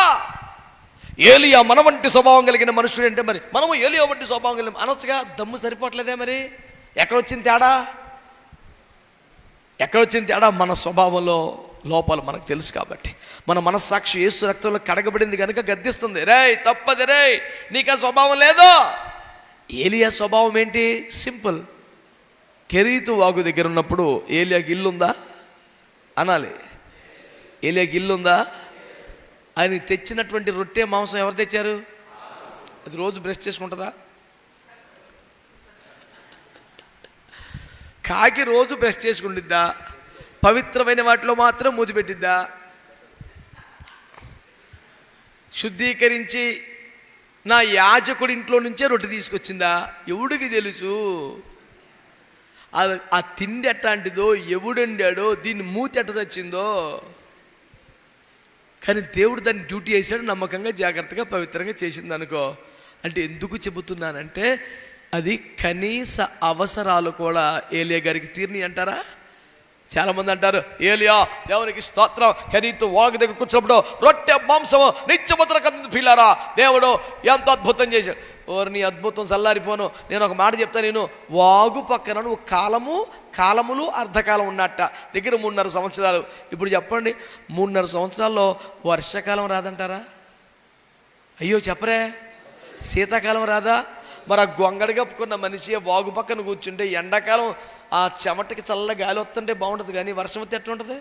ఏలియా మన వంటి స్వభావం కలిగిన మనుషుడు అంటే మరి మనము ఏలియా వంటి స్వభావం కలిగిన అనొచ్చుగా. దమ్ము సరిపోవట్లేదే మరి. ఎక్కడొచ్చింది తేడా? మన స్వభావంలో లోపాలు మనకు తెలుసు కాబట్టి. మన మనస్సాక్షి యేసు రక్తంలో కడగబడింది కనుక గద్దిస్తుంది, రేయ్ తప్పది, రేయ్ నీకు ఆ స్వభావం లేదు. ఏలియా స్వభావం ఏంటి? సింపుల్. కెరీతు వాగు దగ్గర ఉన్నప్పుడు ఏలియాకి ఇల్లుందా అనాలి. ఏలియాకి ఇల్లుందా? ఆయన తెచ్చినటువంటి రొట్టె మాంసం ఎవరు తెచ్చారు? అది రోజు బ్రష్ చేసుకుంటుందా? కాకి రోజు బ్రష్ చేసుకుంటుందా? పవిత్రమైన వాటిలో మాత్రం మూతి పెట్టిద్దా? శుద్ధీకరించి నా యాజకుడి ఇంట్లో నుంచే రొట్టె తీసుకొచ్చిందా? ఎవడికి తెలుసు ఆ తిండి ఎట్లాంటిదో, ఎవడుండాడో, దీన్ని మూతి ఎట్ట తెచ్చిందో. కానీ దేవుడు దాన్ని డ్యూటీ చేశాడు, నమ్మకంగా జాగ్రత్తగా పవిత్రంగా చేసింది అనుకో. అంటే ఎందుకు చెబుతున్నానంటే అది కనీస అవసరాలు కూడా ఏలియా గారికి తీరిని అంటారా? చాలామంది అంటారు ఏలియా దేవునికి స్తోత్రం కెరీతు వాగు దగ్గర కూర్చున్నప్పుడు రొట్టె మాంసము నిత్యముద్ర కందు పిల్లారా దేవుడు ఎంత అద్భుతం చేశాడు. నీ అద్భుతం చల్లారిపోను. నేను ఒక మాట చెప్తాను, నేను వాగు పక్కన నువ్వు కాలములు అర్ధకాలం ఉన్నట్ట దగ్గర 3.5 సంవత్సరాలు. ఇప్పుడు చెప్పండి, 3.5 సంవత్సరాల్లో వర్షాకాలం రాదంటారా? అయ్యో చెప్పరే, శీతాకాలం రాదా? మరి ఆ గొంగడి కప్పుకున్న మనిషి వాగు పక్కన కూర్చుంటే ఎండాకాలం ఆ చెమటకి చల్ల గాలి వస్తుంటే బాగుంటుంది, కానీ వర్షం వస్తే ఎట్లా ఉంటుంది?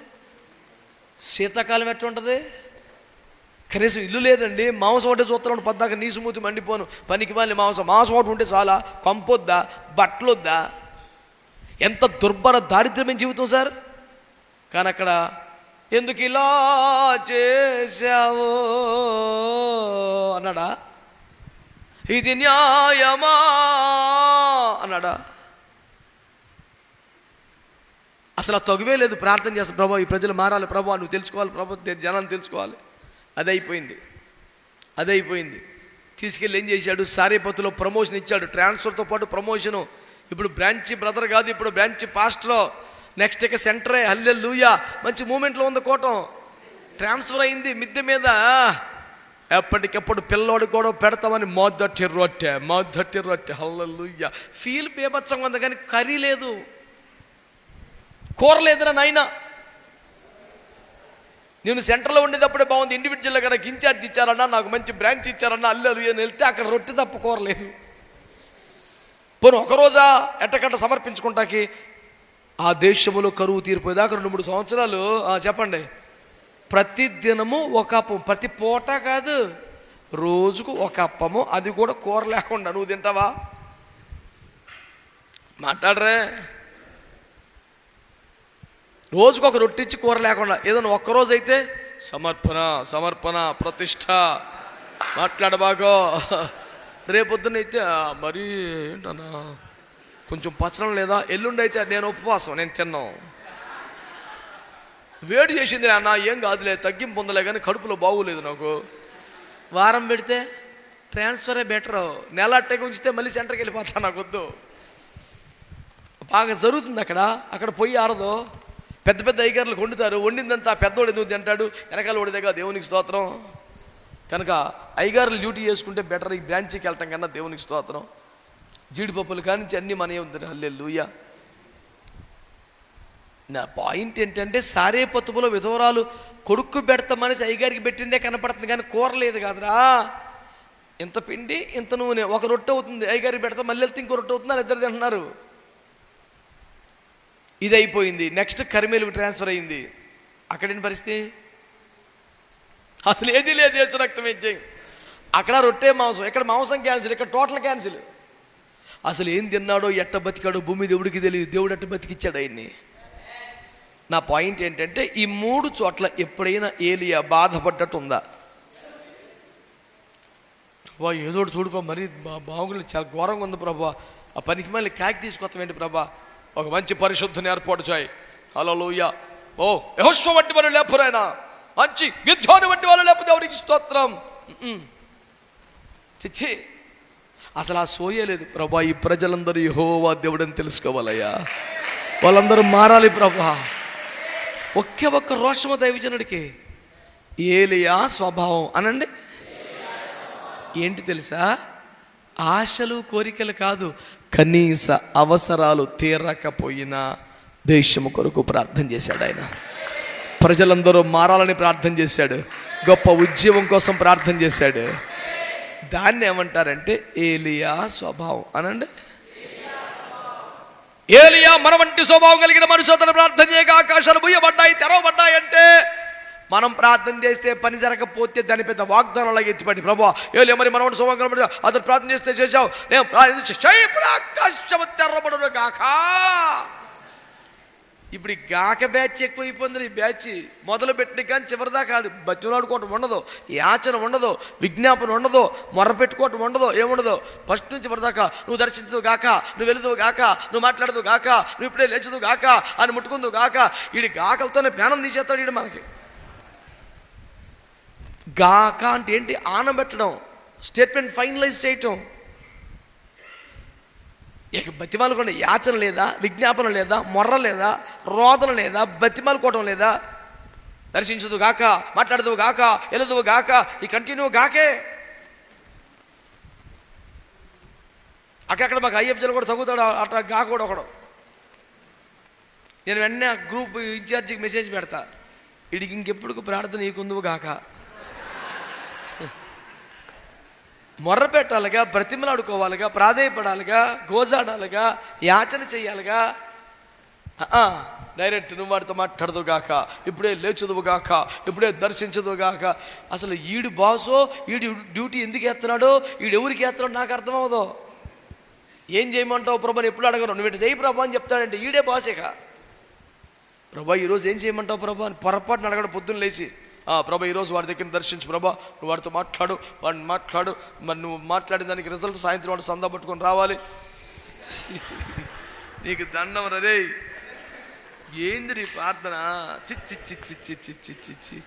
శీతాకాలం ఎట్లా ఉంటుంది? కనీసం ఇల్లు లేదండి, మాంసం ఒకటి చూస్తున్నాడు పద్దాక నీసుమూతి మండిపోను, పనికి మళ్ళీ మాంసం ఒకటి ఉంటే చాలా, కంపొద్దా, బట్టలొద్దా? ఎంత దుర్భర దారిద్ర్యమైన జీవితం సార్. కానీ అక్కడ ఎందుకు ఇలా చేశావు అన్నాడా? ఇది న్యాయమా అన్నాడా? అసలు తగువే లేదు. ప్రార్థన చేస్తాను, ప్రభా ఈ ప్రజలు మారాలి, ప్రభా నువ్వు తెలుసుకోవాలి, ప్రభా జనాన్ని తెలుసుకోవాలి. అదే అయిపోయింది. తీసుకెళ్ళి ఏం చేశాడు? సారేపతిలో ప్రమోషన్ ఇచ్చాడు, ట్రాన్స్ఫర్తో పాటు ప్రమోషను. ఇప్పుడు బ్రాంచ్ బ్రదర్ కాదు, ఇప్పుడు బ్రాంచ్ పాస్టర్, నెక్స్ట్ ఇక సెంటరే. హల్లెలూయా, మంచి మూమెంట్లో ఉంది కోటం. ట్రాన్స్ఫర్ అయింది మిద్దె మీద. ఎప్పటికెప్పుడు పిల్లోడు కూడా పెడతామని మొదటి రొట్టె హల్లెలూయా. ఫీల్ బేబత్సంగా ఉంది, కానీ కర్రీ లేదు, కూర లేదురా నాయన. నేను సెంటర్లో ఉండేటప్పుడే బాగుంది, ఇండివిజువల్గా నాకు ఇన్ఛార్జ్ ఇచ్చారన్నా, నాకు మంచి బ్రాంచ్ ఇచ్చారన్నా, హల్లెలూయా అని వెళ్తే అక్కడ రొట్టె తప్ప కూర లేదు. పోను ఒకరోజా ఎట్టకట్ట సమర్పించుకుంటాకి ఆ దేశంలో కరువు తీరిపోయేదాకా 2-3 సంవత్సరాలు. చెప్పండి, ప్రతి దినము ఒక అప్పం, ప్రతి పూట కాదు, రోజుకు ఒక అప్పము, అది కూడా కూర లేకుండా. నువ్వు తింటావా? మాట్లాడరే. రోజుకు ఒక రొట్టె ఇచ్చి కూర లేకుండా. ఏదైనా ఒక్కరోజు అయితే సమర్పణ ప్రతిష్ట మాట్లాడబాగో. రేపొద్దునైతే మరి ఏంటన్నా కొంచెం పచ్చడం లేదా? ఎల్లుండి అయితే నేను ఉపవాసం, నేను తిన్నాం, వేడి చేసింది అన్న, ఏం కాదులే, తగ్గింపు ఉందలే, కానీ కడుపులో బాగోలేదు నాకు. వారం పెడితే ట్రాన్స్ఫరే బెటరు, నెల అట్టగా ఉంచితే మళ్ళీ సెంటర్కి వెళ్ళిపోతా, నాకు వద్దు. బాగా జరుగుతుంది అక్కడ పొయ్యి ఆరదు. పెద్ద అయ్యగారులు వండుతారు, వండిందంతా పెద్దోడు ఎందుకు తింటాడు? వెనకాల ఓడిదేగా దేవునికి స్తోత్రం. కనుక అయ్యగారులు డ్యూటీ చేసుకుంటే బెటర్ ఈ బ్రాంచ్కి వెళ్ళటం కన్నా. దేవునికి స్తోత్రం. జీడిపప్పులు కానించి అన్నీ మనమే ఉంది. హల్లెలూయా. నా పాయింట్ ఏంటంటే సారేపతులో విధవరాలు కొడుకు పెడతామనేసి అయ్యగారికి పెట్టిందే కనపడుతుంది, కానీ కూర లేదు కాదురా. ఇంత పిండి ఇంత నూనె, ఒక రొట్టె అవుతుంది, అయ్యగారికి పెడతా మళ్ళీ వెళ్తే ఇంకో రొట్టె అవుతుంది అని ఇద్దరు తింటున్నారు. ఇది అయిపోయింది. నెక్స్ట్ కరిమేలుకు ట్రాన్స్ఫర్ అయింది. అక్కడేంటి పరిస్థితి? అసలు ఏది లేదు, యేసు రక్తం ఇచ్చేయి. అక్కడ రొట్టె మాంసం, ఇక్కడ మాంసం క్యాన్సిల్, ఇక్కడ టోటల్ క్యాన్సిల్. అసలు ఏం తిన్నాడో ఎట్ట బతికాడో భూమి దేవుడికి తెలియదు. దేవుడు అట్ట బతికిచ్చాడు ఆయన్ని. నా పాయింట్ ఏంటంటే ఈ 3 చోట్ల ఎప్పుడైనా ఏలియా బాధపడ్డట్టు ఉందా? ప్రభా ఏదో చూడుపా, మరి బాగుంది, చాలా ఘోరంగా ఉంది ప్రభా, ఆ పనికి మళ్ళీ కాకి తీసుకొస్తామేంటి ప్రభా, ఒక మంచి పరిశుద్ధిని ఏర్పాటు చేయి. హల్లెలూయా. ఓ యెహోషువ వంటి వాళ్ళు లేపురైనా, మంచి గిద్యోను వంటి వాళ్ళు లేపు, దేవునికి స్తోత్రం. చిచ్చి, అసలు ఆ సోయే లేదు. ప్రభా ఈ ప్రజలందరూ యెహోవా దేవుడని తెలుసుకోవాలయ్యా, వాళ్ళందరూ మారాలి ప్రభా. ఒక్క రోషము దైవజనుడికి. ఏలియా స్వభావం అనండి ఏంటి తెలుసా? ఆశలు కోరికలు కాదు, కనీస అవసరాలు తీరకపోయినా దేశము కొరకు ప్రార్థన చేశాడు ఆయన. ప్రజలందరూ మారాలని ప్రార్థన చేశాడు, గొప్ప ఉద్యమం కోసం ప్రార్థన చేశాడు. దాన్ని ఏమంటారంటే ఏలియా స్వభావం అనండి. ఏలియా మన వంటి స్వభావం కలిగిన మనుషులు తన ప్రార్థన చేయగా ఆకాశాలు బుయ్యబడ్డాయి, తెరవబడ్డాయి అంటే మనం ప్రార్థన చేస్తే పని జరగకపోతే దాని పెద్ద వాగ్దానాలు ఎత్తిపడి ప్రభా ఏలియా మరి మన వంటి స్వభావం కలబడి అతను ప్రార్థన చేస్తే చేశావు, నేను ఆకాశము తెరవబడును గాక. ఇప్పుడు ఈ గాక బ్యాచ్ ఎక్కువైపోయింది. ఈ బ్యాచ్ మొదలు పెట్టిన కానీ చివరిదాకా బతిలాడుకోవటం ఉండదు, యాచన ఉండదు, విజ్ఞాపన ఉండదు, మొర్ర పెట్టుకోవటం ఉండదు, ఏముండదు. ఫస్ట్ నుంచి చివరిదాకా నువ్వు దర్శించదు గాక, నువ్వు వెళుదువు గాక, నువ్వు మాట్లాడదు గాక, నువ్వు ఇప్పుడే లేచదు గాక అని ముట్టుకుందు గాక. వీడి గాకలతోనే పేనం తీసేస్తాడు వీడు మనకి. గాక అంటే ఏంటి? ఆనబెట్టడం, స్టేట్మెంట్ ఫైనలైజ్ చేయటం. ఇక బతిమాలుకోండి. యాచన లేదా, విజ్ఞాపన లేదా, మొర్ర లేదా, రోదన లేదా, బతిమాలుకోవటం లేదా, దర్శించదు గాక, మాట్లాడదు గాక, ఎలదువు గాక, ఈ కంటిన్యూ గాకే. అక్కడక్కడ మాకు ఐఎఫ్జీలు కూడా తగ్గుతాడు అట్లా గాక కూడా ఒకడు. నేను వెంటనే ఆ గ్రూప్ ఇన్ఛార్జికి మెసేజ్ పెడతా, వీడికి ఇంకెప్పుడు ప్రార్థన నీకుందువు గాక. మొర్ర పెట్టాలిగా, బ్రతిమలాడుకోవాలిగా, ప్రాధేయపడాలిగా, గోజాడాలిగా, యాచన చెయ్యాలిగా. డైరెక్ట్ నువ్వు వాడితో మాట్లాడదు గాక, ఇప్పుడే లేచుదువు గాక, ఇప్పుడే దర్శించదు గాక. అసలు ఈడు బాసో, ఈడు డ్యూటీ ఎందుకు వేస్తున్నాడో, ఈడు ఎవరికి వేస్తున్నాడో నాకు అర్థమవుదో. ఏం చేయమంటావు ప్రభా అని ఎప్పుడు అడగను. నువ్వు ఇటు చేయి ప్రభా అని చెప్తాడంటే ఈడే బాసేక. ప్రభా ఈరోజు ఏం చేయమంటావు ప్రభా అని పొరపాటున అడగడు పొద్దున్న లేచి. ప్రభా ఈరోజు వాడి దగ్గర దర్శించు ప్రభా, నువ్వు వాడితో మాట్లాడు, వాడిని మాట్లాడు, మరి నువ్వు మాట్లాడిన దానికి రిజల్ట్ సాయంత్రం వాడు సందా పట్టుకొని రావాలి. నీకు దండం రే. ఏంది నీ ప్రార్థన? చిచ్చి చిచ్చి చిచ్చి చిచ్చి చి.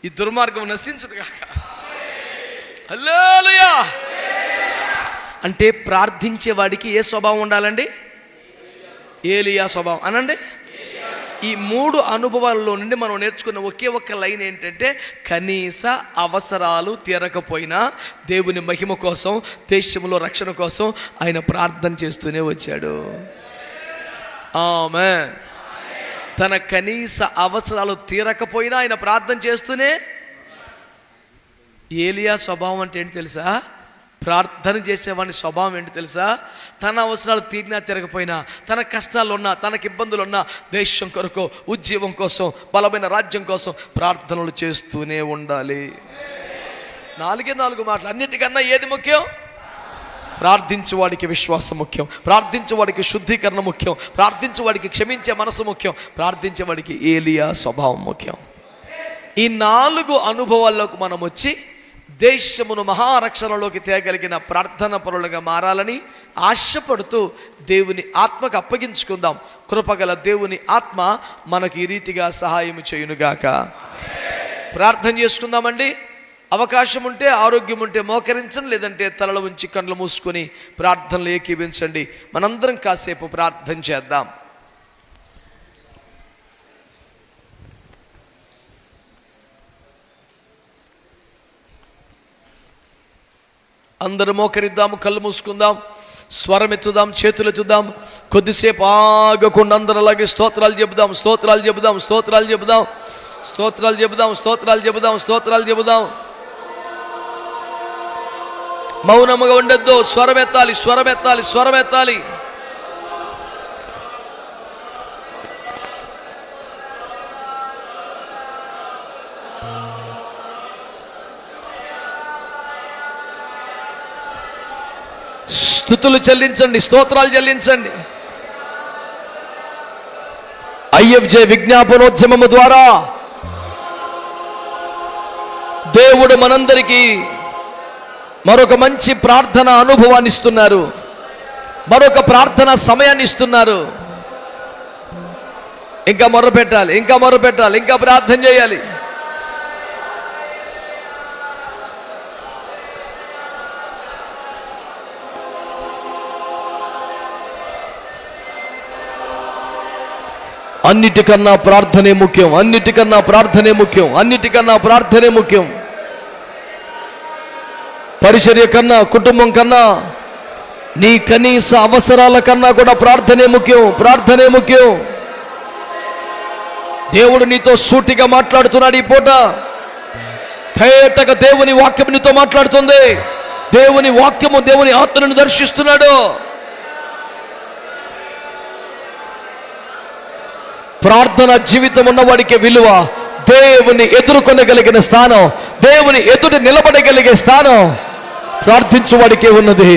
ఈ దుర్మార్గం నశించుడు కాక. హల్లెలూయా. అంటే ప్రార్థించే వాడికి ఏ స్వభావం ఉండాలండి? ఏలియా స్వభావం అనండి. ఈ 3 అనుభవాల్లో నుండి మనం నేర్చుకున్న ఒకే ఒక్క లైన్ ఏంటంటే, కనీస అవసరాలు తీరకపోయినా దేవుని మహిమ కోసం, దేశంలో రక్షణ కోసం ఆయన ప్రార్థన చేస్తూనే వచ్చాడు. ఆమేన్. తన కనీస అవసరాలు తీరకపోయినా ఆయన ప్రార్థన చేస్తూనే. ఏలియా స్వభావం అంటే ఏంటి తెలుసా? ప్రార్థన చేసేవాడిని స్వభావం ఏంటి తెలుసా? తన అవసరాలు తీరినా తిరగపోయినా, తన కష్టాలు ఉన్నా, తనకి ఇబ్బందులు ఉన్నా, దేశం కొరకు, ఉద్యోగం కోసం, బలమైన రాజ్యం కోసం ప్రార్థనలు చేస్తూనే ఉండాలి. 4 మాటలు. అన్నిటికన్నా ఏది ముఖ్యం? ప్రార్థించేవాడికి విశ్వాసం ముఖ్యం, ప్రార్థించేవాడికి శుద్ధీకరణ ముఖ్యం, ప్రార్థించేవాడికి క్షమించే మనసు ముఖ్యం, ప్రార్థించేవాడికి ఏలియా స్వభావం ముఖ్యం. ఈ 4 అనుభవాల్లోకి మనం వచ్చి దేశమును మహారక్షణలోకి తేగలిగిన ప్రార్థన పరులుగా మారాలని ఆశపడుతూ దేవుని ఆత్మకు అప్పగించుకుందాం. కృపగల దేవుని ఆత్మ మనకు ఈ రీతిగా సహాయం చేయునుగాక. ప్రార్థన చేసుకుందామండి. అవకాశం ఉంటే, ఆరోగ్యం ఉంటే మోకరించండి, లేదంటే తలలు ఉంచి కళ్ళు మూసుకొని ప్రార్థనలు ఏకీవించండి. మనందరం కాసేపు ప్రార్థన చేద్దాం. అందరూ మోకరిద్దాము, కళ్ళు మూసుకుందాం, స్వరం ఎత్తుదాం, చేతులు ఎత్తుదాం. కొద్దిసేపు ఆగకుండా అందరూ అలాగే స్తోత్రాలు చెబుదాం, స్తోత్రాలు చెబుదాం, స్తోత్రాలు చెబుదాం, స్తోత్రాలు చెబుదాం, స్తోత్రాలు చెబుదాం, స్తోత్రాలు చెబుదాం. మౌనముగా ఉండొద్దు. స్వరం ఎత్తాలి, స్వరం ఎత్తాలి, స్వరం ఎత్తాలి. స్తుతులు చెల్లించండి, స్తోత్రాలు చెల్లించండి. ఐఎఫ్జే విజ్ఞాపనోద్యమము ద్వారా దేవుడు మనందరికీ మరొక మంచి ప్రార్థన అనుభవాన్ని ఇస్తున్నారు, మరొక ప్రార్థన సమయాన్ని ఇస్తున్నారు. ఇంకా మొర్ర పెట్టాలి, ఇంకా మొర్ర పెట్టాలి, ఇంకా ప్రార్థన చేయాలి. అన్నిటికన్నా ప్రార్థనే ముఖ్యం, అన్నిటికన్నా ప్రార్థనే ముఖ్యం, అన్నిటికన్నా ప్రార్థనే ముఖ్యం. పరిచర్య కన్నా, కుటుంబం కన్నా, నీ కనీస అవసరాల కన్నా కూడా ప్రార్థనే ముఖ్యం, ప్రార్థనే ముఖ్యం. దేవుడు నీతో సూటిగా మాట్లాడుతున్నాడు ఈ పూట. తేటగా దేవుని వాక్యం నీతో మాట్లాడుతుంది. దేవుని వాక్యము దేవుని ఆత్మను దర్శిస్తున్నాడు. ప్రార్థన జీవితం ఉన్నవాడికి విలువ, దేవుని ఎదుర్కొనగలిగిన స్థానం, దేవుని ఎదుట నిలబడగలిగే స్థానం ప్రార్థించువాడికే ఉన్నది.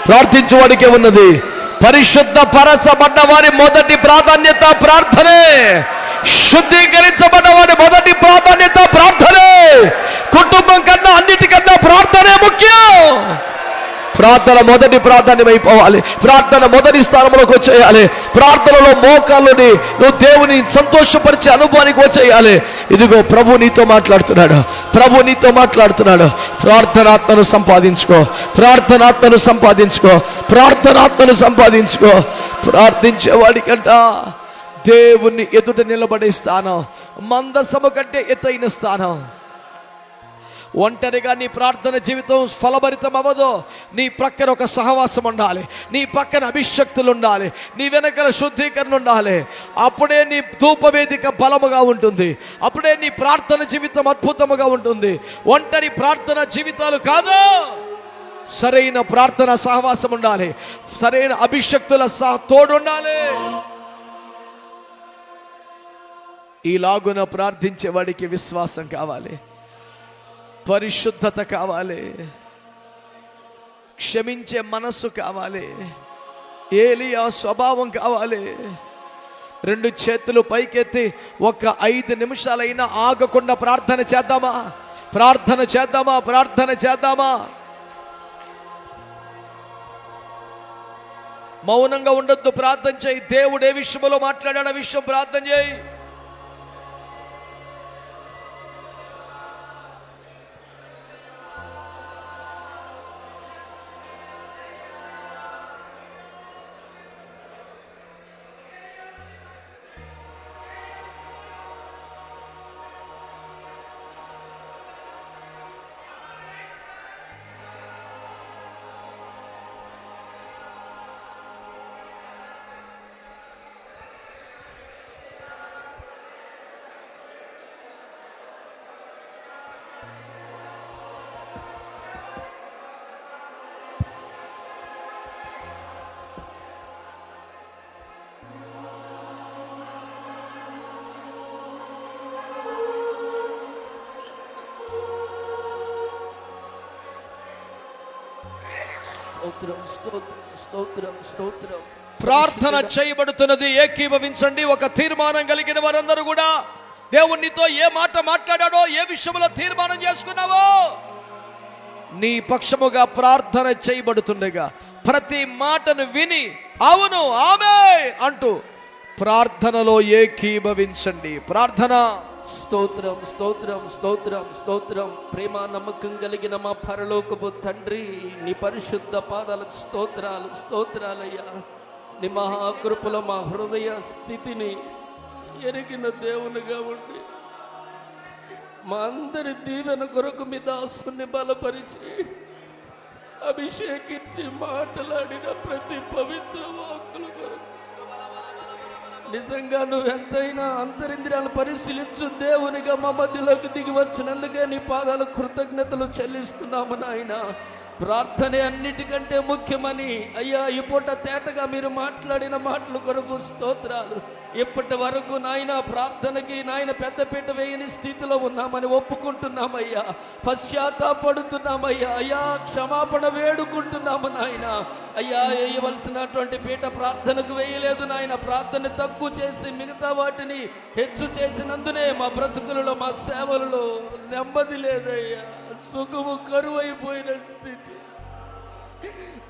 ప్రార్థించువాడికే ఉన్నది. పరిశుద్ధ పరచబడ్డ వారి మొదటి ప్రాధాన్యత ప్రార్థనే. శుద్ధీకరించబడ్డ వారి మొదటి ప్రాధాన్యత ప్రార్థనే. కుటుంబం కన్నా అన్నిటికన్నా ప్రార్థనే ముఖ్యం. ప్రార్థన మొదటి ప్రాధాన్యం అయిపోవాలి. ప్రార్థన మొదటి స్థానంలోకి వచ్చేయాలి. ప్రార్థనలో మోకాళ్ళని నువ్వు దేవుని సంతోషపరిచే అనుభవానికి వచ్చేయాలి. ఇదిగో ప్రభు నీతో మాట్లాడుతున్నాడు. ప్రభు నీతో మాట్లాడుతున్నాడు. ప్రార్థనాత్మను సంపాదించుకో, ప్రార్థనాత్మను సంపాదించుకో, ప్రార్థనాత్మను సంపాదించుకో. ప్రార్థించేవాడికంట దేవుని ఎదుట నిలబడే స్థానం మందసము కంటే ఎత్తైన స్థానం. ఒంటరిగా నీ ప్రార్థన జీవితం ఫలభరితం అవ్వదు. నీ ప్రక్కన ఒక సహవాసం ఉండాలి, నీ పక్కన అభిషక్తులు ఉండాలి, నీ వెనకల శుద్ధీకరణ ఉండాలి. అప్పుడే నీ ధూపవేదిక బలముగా ఉంటుంది. అప్పుడే నీ ప్రార్థన జీవితం అద్భుతముగా ఉంటుంది. ఒంటరి ప్రార్థన జీవితాలు కాదు. సరైన ప్రార్థన సహవాసం ఉండాలి, సరైన అభిషక్తుల తోడు ఉండాలి. ఈలాగున ప్రార్థించే వాడికి విశ్వాసం కావాలి, పరిశుద్ధత కావాలి, క్షమించే మనస్సు కావాలి, ఏలియా స్వభావం కావాలి. 2 చేతులు పైకెత్తి 5 నిమిషాలైనా ఆగకుండా ప్రార్థన చేద్దామా? ప్రార్థన చేద్దామా? ప్రార్థన చేద్దామా? మౌనంగా ఉండొద్దు, ప్రార్థన చేయి. దేవుడు ఏ విషయంలో మాట్లాడాడు ఆ విషయం ప్రార్థన చేయి. ప్రార్థన చేయబడుతున్నది. ఏకీభవించండి. ఒక తీర్మానం కలిగిన వారందరూ కూడా దేవునితో ఏ మాట మాట్లాడాడో, ఏ విషయంలో తీర్మానం చేసుకున్నావో నీ పక్షముగా ప్రార్థన చేయబడుతుండగా ప్రతి మాటను విని అవును ఆమేన్ అంటూ ప్రార్థనలో ఏకీభవించండి. ప్రార్థన. స్తోత్రం, స్తోత్రం, స్తోత్రం, స్తోత్రం. ప్రేమ నమ్మకం కలిగిన మా పరలోకపు తండ్రి, నీ పరిశుద్ధ పాదాలకు స్తోత్రాలు, స్తోత్రాలయ్యా. నీ మహాకృపలో మా హృదయ స్థితిని ఎరిగిన దేవునిగా ఉండి మా అందరి దీవెన కొరకు మీ దాసుని బలపరిచి అభిషేకించి మాట్లాడిన ప్రతి పవిత్ర వాక్కుల కొరకు నిజంగా నువ్వు ఎంతైనా అంతరింద్రియాలు పరిశీలించు దేవునిగా మా మధ్యలోకి దిగి వచ్చినందుకే నీ పాదాల కృతజ్ఞతలు చెల్లిస్తున్నాము నాయన. ప్రార్థనే అన్నిటికంటే ముఖ్యమని అయ్యా ఈ పూట తేటగా మీరు మాట్లాడిన మాటల కొరకు స్తోత్రాలు. ఇప్పటి వరకు నాయన ప్రార్థనకి నాయన పెద్దపీట వేయని స్థితిలో ఉన్నామని ఒప్పుకుంటున్నామయ్యా, పశ్చాత్తాపడుతున్నామయ్యా. అయ్యా క్షమాపణ వేడుకుంటున్నాము నాయన. అయ్యా వేయవలసినటువంటి పీట ప్రార్థనకు వేయలేదు నాయన. ప్రార్థన తక్కువ చేసి మిగతా వాటిని హెచ్చు చేసినందునే మా బ్రతుకులలో మా సేవలలో నెమ్మది లేదయ్యా, సుఖము కరువైపోయిన స్థితి.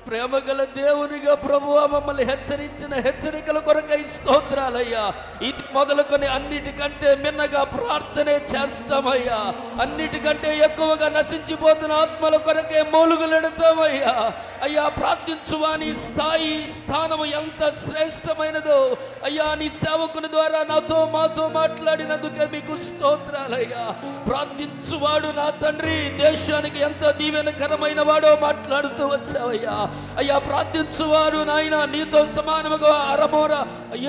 ప్రేమగల దేవునిగా ప్రభువా మమ్మల్ని హెచ్చరించిన హెచ్చరికల కొరకై స్తోత్రాలయ్యా. ఇది మొదలుకొని అన్నిటికంటే మిన్నగా ప్రార్థనే చేస్తామయ్యా. అన్నిటికంటే ఎక్కువగా నశించిపోతున్న ఆత్మల కొరకే మూలుగులెడతామయ్యా. అయ్యా ప్రార్థించువాని స్థాయి స్థానము ఎంత శ్రేష్టమైనదో అయ్యా, నీ సేవకుని ద్వారా నాతో మాతో మాట్లాడినందుకే మీకు స్తోత్రాలయ్యా. ప్రార్థించువాడు నా తండ్రి దేశానికి ఎంత దీవెనకరమైన వాడో మాట్లాడుతూ వచ్చావయ్యా. అయ్యా ప్రార్థించువారు నాయన నీతో సమానముగా అరమోర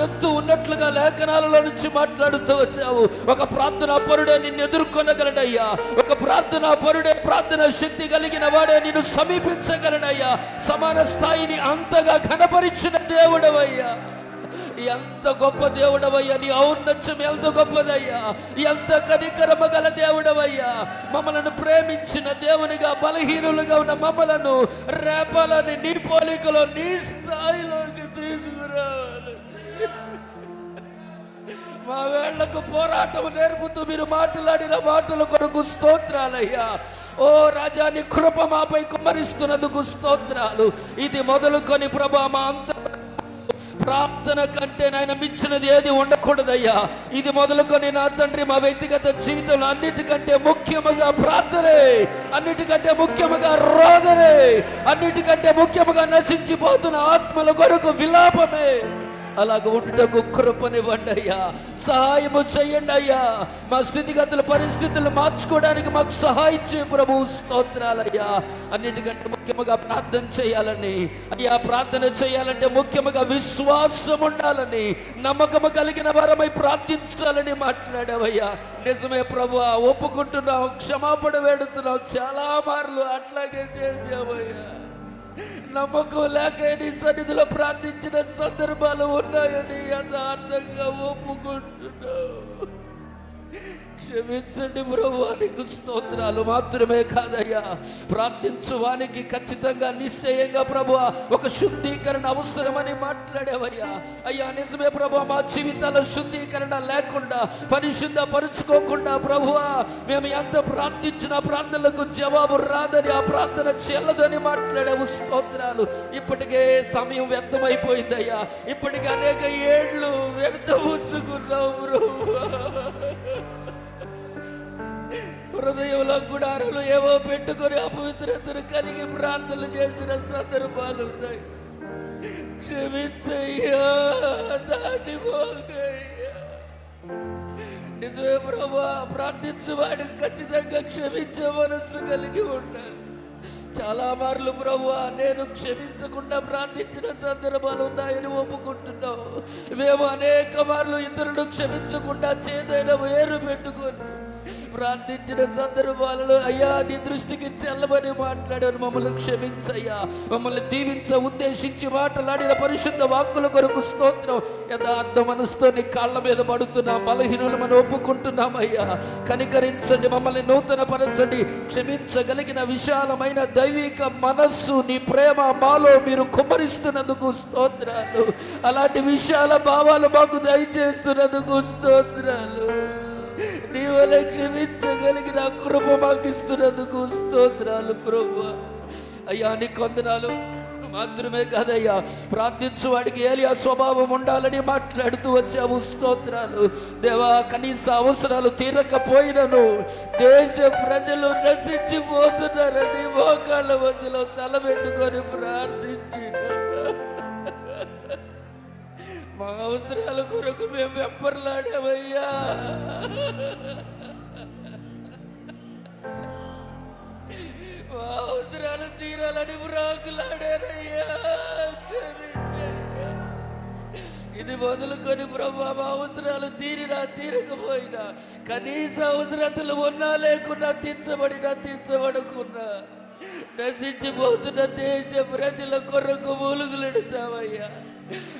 ఎత్తు ఉన్నట్లుగా లేఖనాలలో నుంచి మాట్లాడుతూ వచ్చావు. ఒక ప్రార్థనా పరుడే నిన్ను ఎదుర్కొనగలడయ్యా. ఒక ప్రార్థనా పరుడే, ప్రార్థన శక్తి కలిగిన వాడే నిన్ను సమీపించగలడయ్యా. సమాన స్థాయిని అంతగా ఘనపరిచిన దేవుడవయ్యా. ఎంత గొప్ప దేవుడవయ్యా, నీ ఔన్నత్యం ఎంత గొప్పదయ్యా, ఎంత కనికరమ గల దేవుడవయ్యా. మమ్మలను ప్రేమించిన దేవునిగా బలహీనులుగా ఉన్న మమ్మలను రేపాలని నీ పోలికలో నీ స్థాయిలోకి తీసుకురావాలి. మా వేళ్లకు పోరాటం నేర్పుతూ మీరు మాట్లాడిన మాటల కొరకు స్తోత్రాలయ్యా. ఓ రాజా, నీ కృప మాపై కుమ్మరిస్తున్నందుకు స్తోత్రాలు. ఇది మొదలుకొని ప్రభా మా అంత ప్రార్థన కంటే నాయన మించినది ఏది ఉండకూడదయ్యా. ఇది మొదలుకొని నా తండ్రి మా వ్యక్తిగత జీవితంలో అన్నిటికంటే ముఖ్యముగా ప్రార్థనే, అన్నిటికంటే ముఖ్యముగా రోదనే, అన్నిటికంటే ముఖ్యముగా నశించిపోతున్న ఆత్మల కొరకు విలాపమే. అలాగ ఉండటకు కృపనివ్వండి అయ్యా, సహాయము చెయ్యండి అయ్యా. మా స్థితిగతుల పరిస్థితులు మార్చుకోవడానికి మాకు సహాయం చేయ ప్రభు. స్తోత్రాలయ్యా. అన్నిటికంటే ముఖ్యముగా ప్రార్థన చేయాలని అయ్యా, ప్రార్థన చేయాలంటే ముఖ్యముగా విశ్వాసం ఉండాలని, నమ్మకము కలిగిన వారమై ప్రార్థించాలని మాట్లాడావయ్యా. నిజమే ప్రభు, ఒప్పుకుంటున్నావు, క్షమాపణ వేడుతున్నావు. చాలా మార్లు అట్లాగే చేసావయ్యా. నమ్మకం లేక నీ సన్నిధిలో ప్రార్థించిన సందర్భాలు ఉన్నాయని యథార్థంగా ఒప్పుకుంటున్నావు. క్షమించండి ప్రభువా, నీకు స్తోత్రాలు. మాత్రమే కాదయ్యా, ప్రార్థించువానికి ఖచ్చితంగా నిశ్చయంగా ప్రభువా ఒక శుద్ధీకరణ అవసరమని మాట్లాడేవయ్యా. అయ్యా నిజమే ప్రభువా, మా జీవితాల శుద్ధీకరణ లేకుండా, పరిశుద్ధ పరుచుకోకుండా ప్రభువా మేము ఎంత ప్రార్థించిన ప్రార్థనలకు జవాబు రాదని, ఆ ప్రార్థన చెల్లదని మాట్లాడావు. స్తోత్రాలు. ఇప్పటికే సమయం వ్యర్థమైపోయిందయ్యా. ఇప్పటికే అనేక ఏళ్ళు వ్యర్థముచ్చుకున్నావు ప్రభువా. హృదయంలో గుడారాలు ఏవో పెట్టుకొని అపవిత్రతను కలిగి ప్రార్థనలు చేసిన సందర్భాలు ఉన్నాయి. క్షమించయ్యా, దాన్ని పోగయ్యా. నిజమే ప్రభా, ప్రార్థించేవాడికి ఖచ్చితంగా క్షమించే మనస్సు కలిగి ఉండాలి. చాలా మార్లు ప్రభువా నేను క్షమించకుండా ప్రార్థించిన సందర్భాలు ఉన్నాయని ఒప్పుకుంటున్నావు. మేము అనేక మార్లు ఇతరులు క్షమించకుండా చేదైన వేరు పెట్టుకొని ప్రార్థించిన సందర్భాలలో అయ్యా నీ దృష్టికి చెల్లమని మాట్లాడాను. మమ్మల్ని క్షమించయ్యా. మమ్మల్ని దీవించ ఉద్దేశించి మాట్లాడిన పరిశుద్ధ వాక్కుల కొరకు స్తోత్రం. యథార్థ మనసుతో నీ కాళ్ళ మీద పడుతున్నాం, బలహీనులు మనం ఒప్పుకుంటున్నామయ్యా. కనికరించండి, మమ్మల్ని నూతన పరచండి. క్షమించగలిగిన విశాలమైన దైవిక మనస్సు, నీ ప్రేమ మాలో మీరు కుమ్మరిస్తున్నందుకు స్తోత్రాలు. అలాంటి విశాల భావాలు మాకు దయచేస్తున్నందుకు స్తోత్రాలు. నీ వల్ల క్షమించగలిగిన కృప మాకు ఇస్తున్నందుకు స్తోత్రాలు ప్రభువా. అయ్యా నీకు వందనాలు. మాత్రమే కాదయ్యా, ప్రార్థించు వాడికి ఏలియా స్వభావం ఉండాలని మాట్లాడుతూ వచ్చావు. స్తోత్రాలు దేవా. కనీస అవసరాలు తీరకపోయినను దేశ ప్రజలు నశించిపోతున్నారని మోకాళ్ళ మధ్యలో తలబెట్టుకొని ప్రార్థించి మా అవసరాల కొరకు మేము వెంపర్లాడామయ్యా. మా అవసరాలు తీరాలని బ్రాకులాడానయ్యా. క్షమించయ్యా. ఇది మొదలుకొని ప్రభా మా అవసరాలు తీరినా తీరకపోయినా, కనీస అవసరతలు ఉన్నా లేకున్నా, తీర్చబడినా తీర్చబడకున్నా నశించిపోతున్న దేశ ప్రజల కొరకు మూలుగులెడతావయ్యా.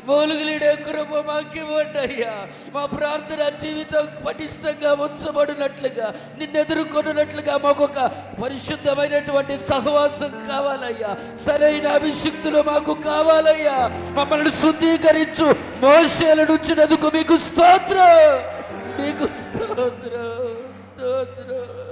మూలుగులీడే కృప మాకివ్వండయ్యా. మా ప్రార్థన జీవితం పటిష్టంగా ఉంచబడినట్లుగా, నిన్నెదుర్కొన్నట్లుగా మాకు ఒక పరిశుద్ధమైనటువంటి సహవాసం కావాలయ్యా. సరైన అభిషిక్తులు మాకు కావాలయ్యా. మమ్మల్ని శుద్ధీకరించు. మోషేలను ఉంచినందుకు మీకు స్తోత్రం, మీకు స్తోత్రం, స్తోత్రం.